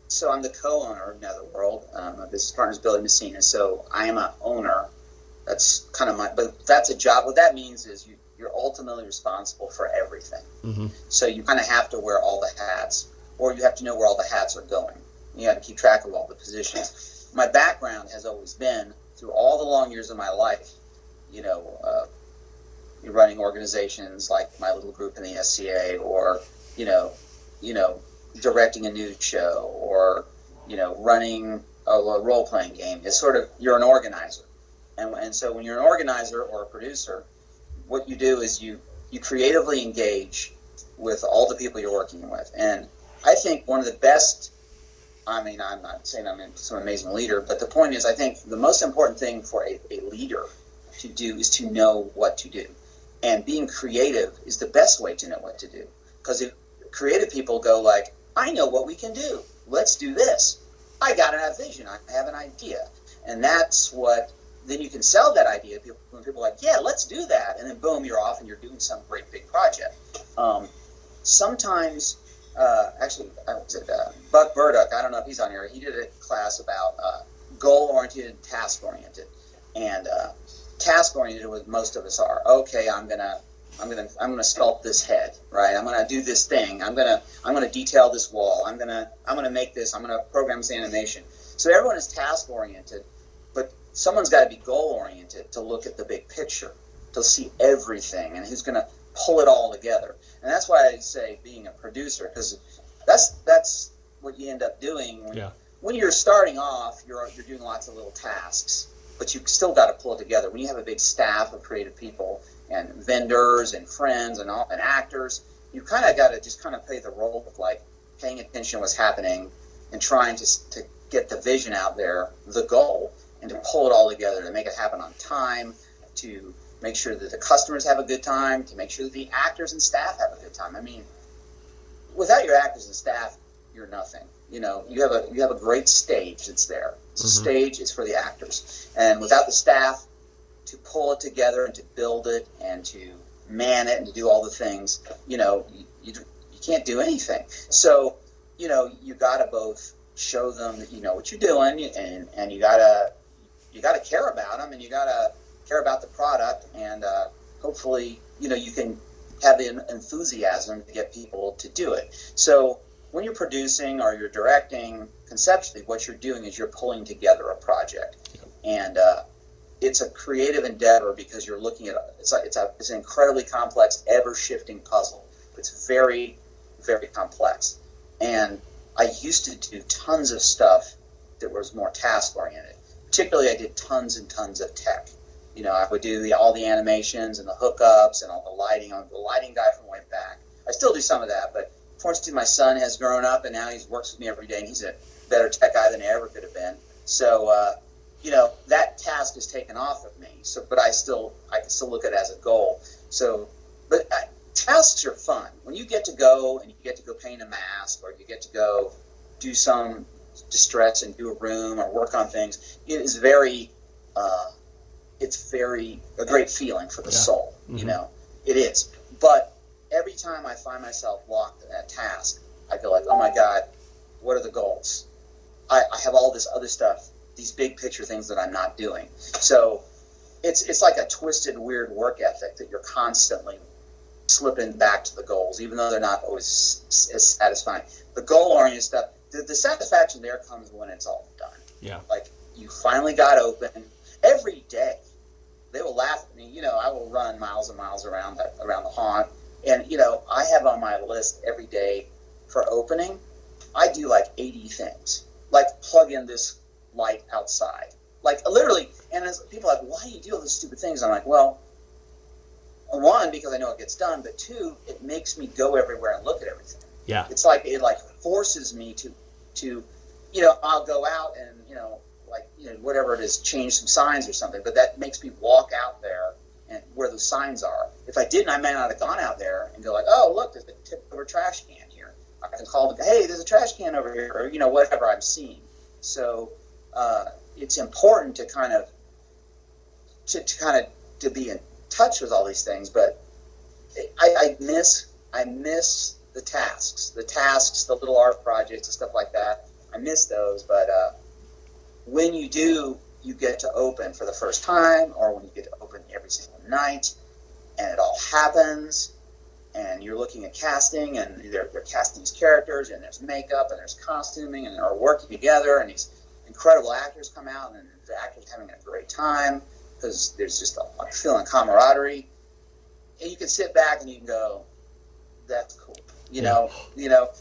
so I'm the co-owner of Netherworld. My business partner is Billy Messina, so I am an owner. That's kind of but that's a job. What that means is you're ultimately responsible for everything. Mm-hmm. So you kind of have to wear all the hats, or you have to know where all the hats are going. You have to keep track of all the positions. My background has always been, through all the long years of my life, you're running organizations like my little group in the SCA, or directing a news show, or running a role-playing game. It's sort of, you're an organizer, and so when you're an organizer or a producer, what you do is you creatively engage with all the people you're working with. And I think one of the best, I'm not saying I'm some amazing leader, but the point is, I think the most important thing for a leader to do is to know what to do. And being creative is the best way to know what to do. Because if creative people go like, I know what we can do. Let's do this. I got a vision. I have an idea. And that's what, then you can sell that idea to people. When people are like, yeah, let's do that. And then boom, you're off and you're doing some great big project. Sometimes, Buck Burdock, I don't know if he's on here, he did a class about goal-oriented, task-oriented. And task oriented as most of us are. Okay, I'm gonna sculpt this head, right? I'm gonna do this thing. I'm gonna detail this wall. I'm gonna make this. I'm gonna program this animation. So everyone is task oriented, but someone's got to be goal oriented to look at the big picture, to see everything, and who's gonna pull it all together. And that's why I say being a producer, because that's what you end up doing when you're starting off. You're doing lots of little tasks, but you still got to pull it together. When you have a big staff of creative people and vendors and friends and actors, you kind of got to just kind of play the role of like paying attention to what's happening and trying to get the vision out there, the goal, and to pull it all together to make it happen on time, to make sure that the customers have a good time, to make sure that the actors and staff have a good time. I mean, without your actors and staff, you're nothing. You know, you have a great stage that's there. It's a stage. It's for the actors, and without the staff to pull it together and to build it and to man it and to do all the things, you know, you can't do anything. So, you know, you got to both show them that you know what you're doing, and you gotta care about them, and you gotta care about the product, and hopefully, you know, you can have the enthusiasm to get people to do it. So when you're producing or you're directing, conceptually, what you're doing is you're pulling together a project, and it's a creative endeavor because you're looking at it's an incredibly complex, ever-shifting puzzle. It's very, very complex, and I used to do tons of stuff that was more task-oriented. Particularly, I did tons and tons of tech. You know, I would do all the animations and the hookups and all the lighting. I'm the lighting guy from way back. I still do some of that, but fortunately, my son has grown up, and now he works with me every day, and he's a better tech guy than he ever could have been. So, you know, that task is taken off of me. So, but I can still look at it as a goal. So, but tasks are fun. When you get to go and you get to go paint a mask, or you get to go do some distress and do a room or work on things, it is it's a great feeling for the soul. You know, it is. But every time I find myself locked in that task, I go like, oh my God, what are the goals? I have all this other stuff, these big picture things that I'm not doing. So it's like a twisted, weird work ethic that you're constantly slipping back to the goals, even though they're not always as satisfying. The goal-oriented stuff, the satisfaction there comes when it's all done. Yeah. Like, you finally got open. Every day, they will laugh at me. You know, I will run miles and miles around the haunt. And, you know, I have on my list every day for opening, I do like 80 things. Like, plug in this light outside. Like, literally, and as people are like, why do you do all those stupid things? I'm like, well, one, because I know it gets done, but two, it makes me go everywhere and look at everything. Yeah. It's like, it like forces me to, you know, I'll go out and, you know, like, you know, whatever it is, change some signs or something, but that makes me walk out there and where the signs are. If I didn't, I may not have gone out there and go like, oh, look, there's a tip of a trash can here. I can call the, hey, there's a trash can over here, or, you know, whatever I'm seeing. So it's important to kind of, to be in touch with all these things, but I miss the tasks, the little art projects and stuff like that. I miss those, but when you do, you get to open for the first time, or when you get to open every single night, and it all happens, and you're looking at casting, and they're casting these characters, and there's makeup, and there's costuming, and they're working together, and these incredible actors come out, and the actors are having a great time, because there's just a feeling of camaraderie, and you can sit back and you can go, that's cool. You know,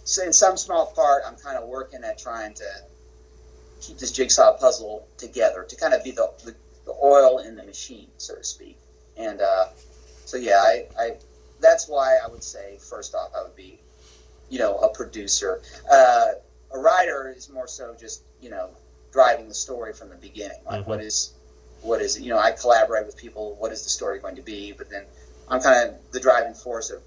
so in some small part, I'm kind of working at trying to keep this jigsaw puzzle together, to kind of be the oil in the machine, so to speak. And so, yeah, I that's why I would say, first off, I would be, you know, a producer. A writer is more so just, you know, driving the story from the beginning. Like, what is it? You know, I collaborate with people. What is the story going to be? But then I'm kind of the driving force of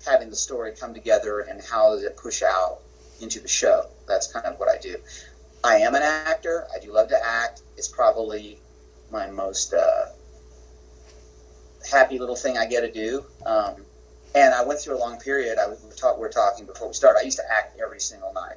having the story come together and how does it push out into the show. That's kind of what I do. I am an actor. I do love to act. It's probably my most happy little thing I get to do. And I went through a long period. We were talking before we started. I used to act every single night.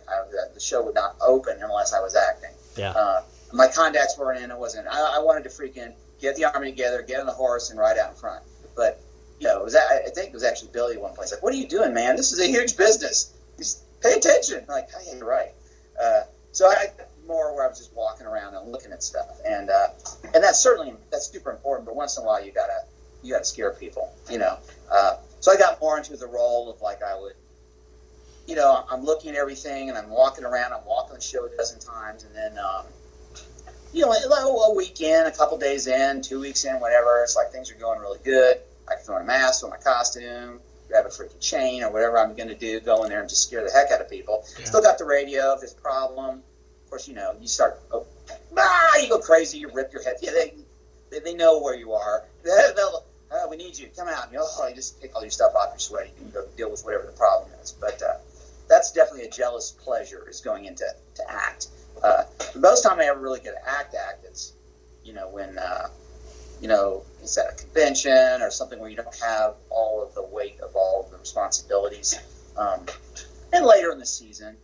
The show would not open unless I was acting. Yeah. My contacts weren't in. It wasn't. I wanted to freaking get the army together, get on the horse, and ride out in front. But I think it was actually Billy at one point. He's like, "What are you doing, man? This is a huge business. Just pay attention." I'm like, "Hey, you're right." So I more where I was just walking around and looking at stuff, and that's super important. But once in a while, you gotta scare people, So I got more into the role of like I would, I'm looking at everything and I'm walking around. I'm walking the show a dozen times, and then a week in, a couple days in, 2 weeks in, whatever. It's like things are going really good. I can throw on a mask, throw my costume, grab a freaking chain or whatever I'm going to do, go in there and just scare the heck out of people. Yeah. Still got the radio if there's a problem. Of course, you start, you go crazy, you rip your head. Yeah, they know where you are. We need you. Come out. You just take all your stuff off your sweaty. You can go deal with whatever the problem is. But that's definitely a jealous pleasure is going into act. The most time I ever really get to act, it's, when, it's at a convention or something where you don't have all of the weight of all of the responsibilities. And later in the season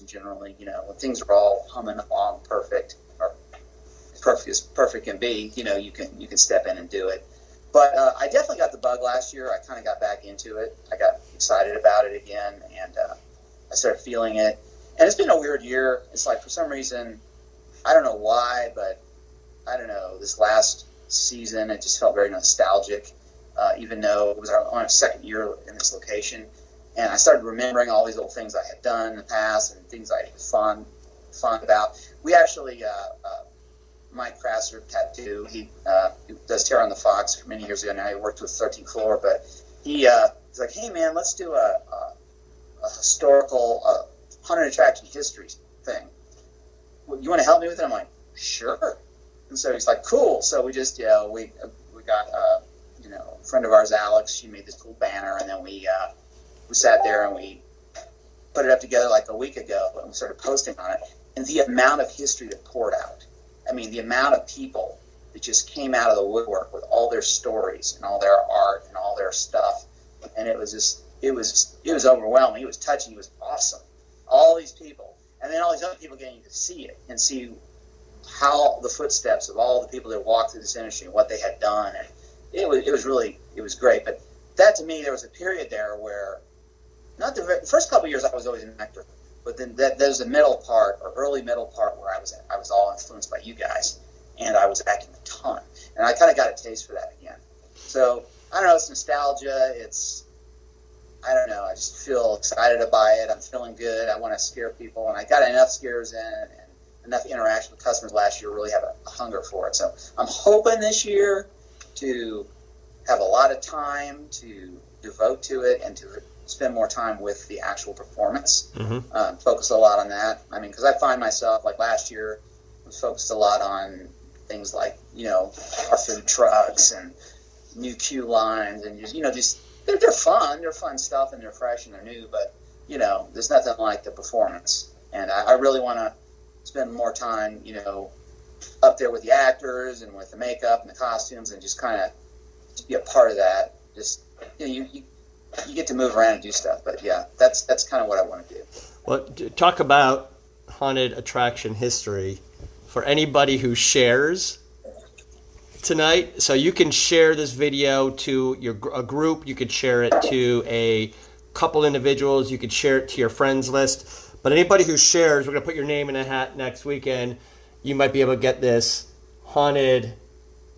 generally, when things are all humming along perfect, or as perfect as perfect can be, you can step in and do it. But I definitely got the bug last year. I kind of got back into it. I got excited about it again, and I started feeling it. And it's been a weird year. It's like for some reason, I don't know why, but I don't know, this last season, it just felt very nostalgic, even though it was our second year in this location. And I started remembering all these little things I had done in the past and things I was fond about. We actually, Mike Crasser, Tattoo, he does Terror on the Fox many years ago now. He worked with 13th Floor, but he's like, "Hey, man, let's do a historical haunted attraction history thing. You want to help me with it?" I'm like, "Sure." And so he's like, "Cool." So we just, we got, a friend of ours, Alex, she made this cool banner, and then we sat there and we put it up together like a week ago, and we started posting on it. And the amount of history that poured out, I mean, the amount of people that just came out of the woodwork with all their stories and all their art and all their stuff, and it was just, it was overwhelming. It was touching. It was awesome. All these people, and then all these other people getting to see it and see how the footsteps of all the people that walked through this industry and what they had done, and it was great. But that, to me, there was a period there where, not the first couple of years I was always an actor, but then there's the middle part, or early middle part, where I was all influenced by you guys, and I was acting a ton, and I kind of got a taste for that again. So I don't know, it's nostalgia. I don't know, I just feel excited by it. I'm feeling good. I want to scare people, and I got enough scares in and enough interaction with customers last year to really have a hunger for it. So I'm hoping this year to have a lot of time to devote to it and to spend more time with the actual performance. Mm-hmm. Focus a lot on that. I mean, because I find myself, like last year, I was focused a lot on things like, our food trucks and new queue lines, and just they're fun. They're fun stuff, and they're fresh and they're new, but there's nothing like the performance. And I really want to spend more time, up there with the actors and with the makeup and the costumes, and just kind of be a part of that. Just you get to move around and do stuff, but yeah, that's kind of what I want to do. Well, talk about haunted attraction history for anybody who shares tonight. So you can share this video to a group, you could share it to a couple individuals, you could share it to your friends list. But anybody who shares, we're going to put your name in a hat next weekend. You might be able to get this haunted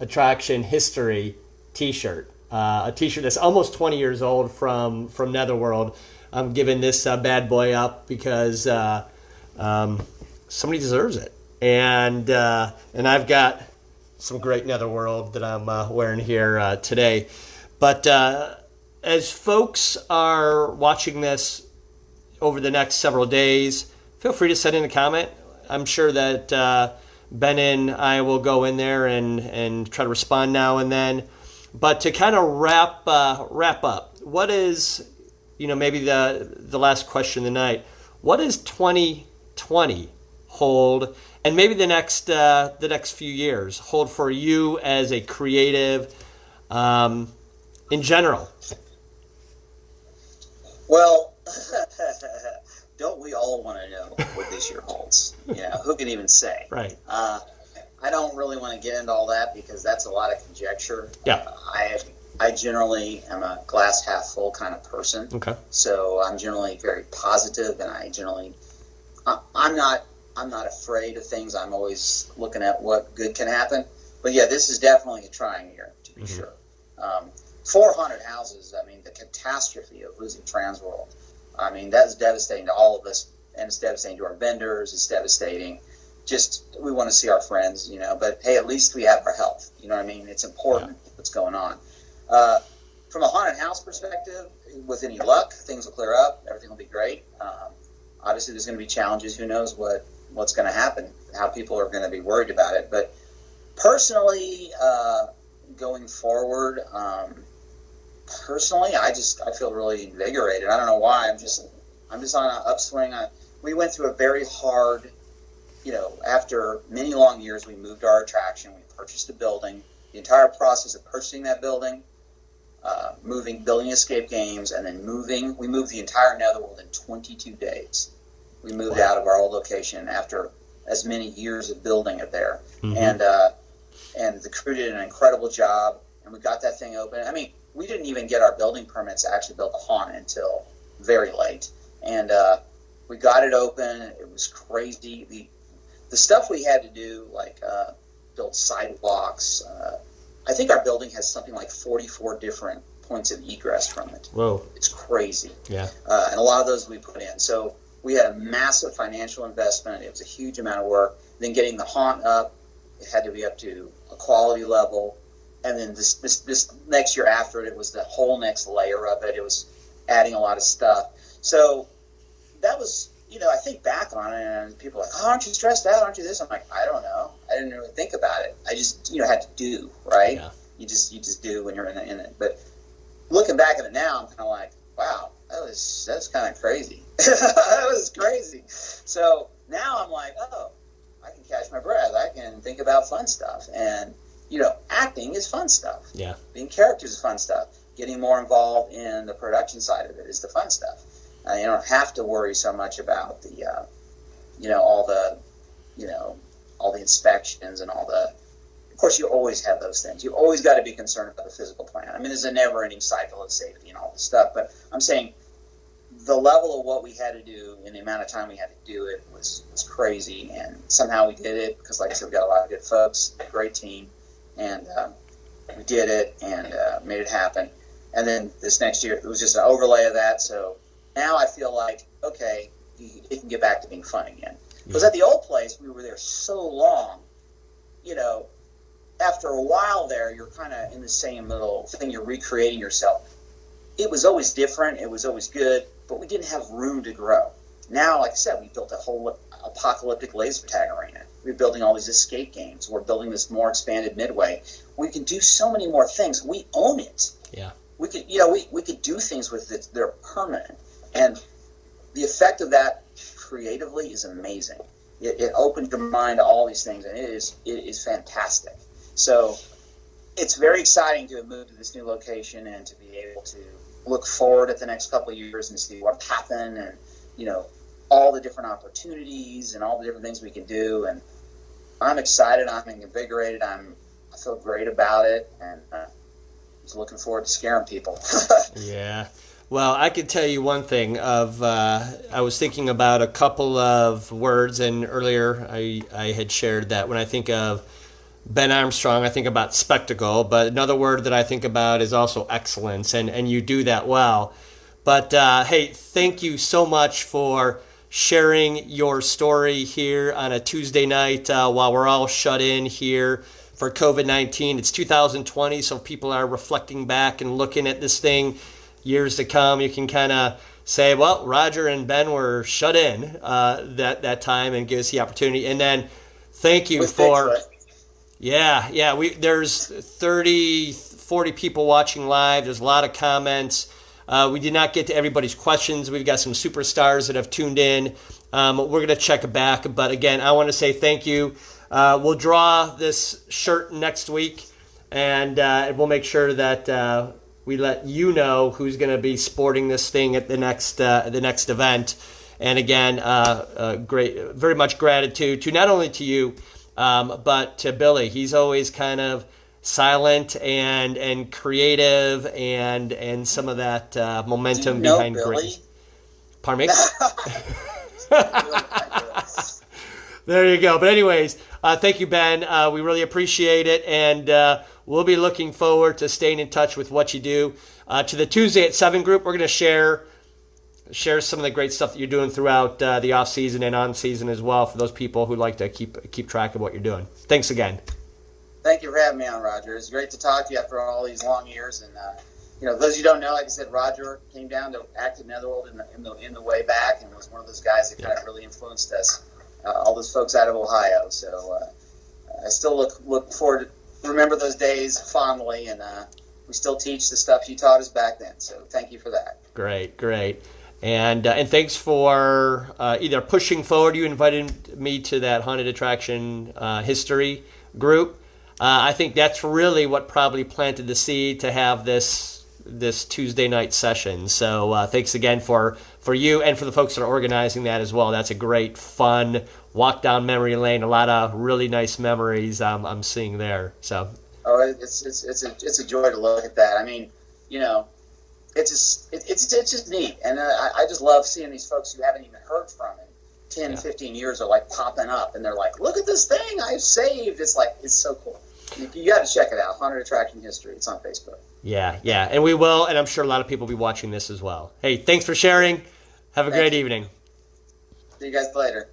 attraction history t-shirt. A t-shirt that's almost 20 years old from Netherworld. I'm giving this bad boy up because somebody deserves it. And I've got some great Netherworld that I'm wearing here today. But as folks are watching this over the next several days, feel free to send in a comment. I'm sure that Ben and I will go in there and try to respond now and then. But to kind of wrap up, what is, maybe the last question of the night, what does 2020 hold, and maybe the next few years hold for you as a creative in general? Well, don't we all want to know what this year holds? Who can even say? Right. I don't really want to get into all that because that's a lot of conjecture. Yeah. I generally am a glass half full kind of person. Okay. So I'm generally very positive, and I'm not afraid of things. I'm always looking at what good can happen. But yeah, this is definitely a trying year, to be sure. 400 houses, I mean, the catastrophe of losing Transworld, I mean, that's devastating to all of us, and it's devastating to our vendors, it's devastating. Just, we want to see our friends, but hey, at least we have our health, you know what I mean? It's important what's going on. From a haunted house perspective, with any luck, things will clear up, everything will be great. Obviously, there's going to be challenges, who knows what's going to happen, how people are going to be worried about it, but personally, going forward, I feel really invigorated. I don't know why. I'm just on an upswing. We went through a very hard, after many long years, we moved our attraction. We purchased a building. The entire process of purchasing that building, building escape games, and then we moved the entire Netherworld in 22 days. We moved out of our old location after as many years of building it there. And the crew did an incredible job, and we got that thing open. I mean, we didn't even get our building permits to actually build the haunt until very late. And we got it open. It was crazy. The stuff we had to do, like build sidewalks. I think our building has something like 44 different points of egress from it. Whoa. It's crazy. Yeah. And a lot of those we put in. So we had a massive financial investment. It was a huge amount of work. Then getting the haunt up, it had to be up to a quality level. And then this next year after it was the whole next layer of it. It was adding a lot of stuff. So that was, I think back on it, and people are like, oh, aren't you stressed out? Aren't you this? I'm like, I don't know. I didn't really think about it. I just, had to do, right? Yeah. You just do when you're in it. But looking back at it now, I'm kind of like, wow, that's kind of crazy. That was crazy. So now I'm like, oh, I can catch my breath. I can think about fun stuff. And, acting is fun stuff. Yeah. Being characters is fun stuff. Getting more involved in the production side of it is the fun stuff. You don't have to worry so much about the, all the inspections and all the. Of course, you always have those things. You always got to be concerned about the physical plan. I mean, there's a never-ending cycle of safety and all this stuff. But I'm saying the level of what we had to do and the amount of time we had to do it was crazy. And somehow we did it because, like I said, we got a lot of good folks, a great team, and we did it and made it happen. And then this next year, it was just an overlay of that. So now I feel like, okay, it can get back to being fun again. Because at the old place, we were there so long, after a while there, you're kind of in the same little thing. You're recreating yourself. It was always different. It was always good, but we didn't have room to grow. Now, like I said, we built a whole apocalyptic laser tag arena. We're building all these escape games. We're building this more expanded midway. We can do so many more things. We own it. Yeah. We could, we could do things with it. They're permanent. And the effect of that creatively is amazing. It opens your mind to all these things, and it is fantastic. So it's very exciting to have moved to this new location and to be able to look forward at the next couple of years and see what happened and, all the different opportunities and all the different things we can do. And I'm excited. I'm invigorated. I feel great about it, and just looking forward to scaring people. Yeah. Well, I could tell you one thing. I was thinking about a couple of words, and earlier I had shared that when I think of Ben Armstrong, I think about spectacle, but another word that I think about is also excellence, and you do that well. But hey, thank you so much for sharing your story here on a Tuesday night while we're all shut in here for COVID-19. It's 2020, so people are reflecting back and looking at this thing years to come. You can kind of say, well, Roger and Ben were shut in that time, and give us the opportunity. And then thank you for... there's 30, 40 people watching live. There's a lot of comments. We did not get to everybody's questions. We've got some superstars that have tuned in. We're going to check back. But again, I want to say thank you. We'll draw this shirt next week, and we'll make sure that we let you know who's going to be sporting this thing at the next event. And again, very much gratitude to not only to you, But to Billy, he's always kind of silent and creative and some of that momentum behind Billy? greatness. Pardon me? There you go. But anyways, thank you, Ben. We really appreciate it, and we'll be looking forward to staying in touch with what you do. To the Tuesday at 7 group, we're going to share some of the great stuff that you're doing throughout the off season and on season as well for those people who like to keep track of what you're doing. Thanks again. Thank you for having me on, Roger. It's great to talk to you after all these long years. And those of you who don't know, like I said, Roger came down to act at Netherworld in the way back, and was one of those guys that kind of really influenced us. All those folks out of Ohio. So I still look forward to remember those days fondly, and we still teach the stuff you taught us back then. So thank you for that. Great. And thanks for either pushing forward. You invited me to that haunted attraction history group. I think that's really what probably planted the seed to have this Tuesday night session. So thanks again for you and for the folks that are organizing that as well. That's a great, fun walk down memory lane. A lot of really nice memories I'm seeing there. So it's a joy to look at that. I mean, it's just neat, and I just love seeing these folks who haven't even heard from in 10, 15 years are like popping up, and they're like, look at this thing I've saved. It's so cool. You got to check it out. Haunted Attraction History. It's on Facebook. Yeah, and we will, and I'm sure a lot of people will be watching this as well. Hey, thanks for sharing. Have a great evening. See you guys later.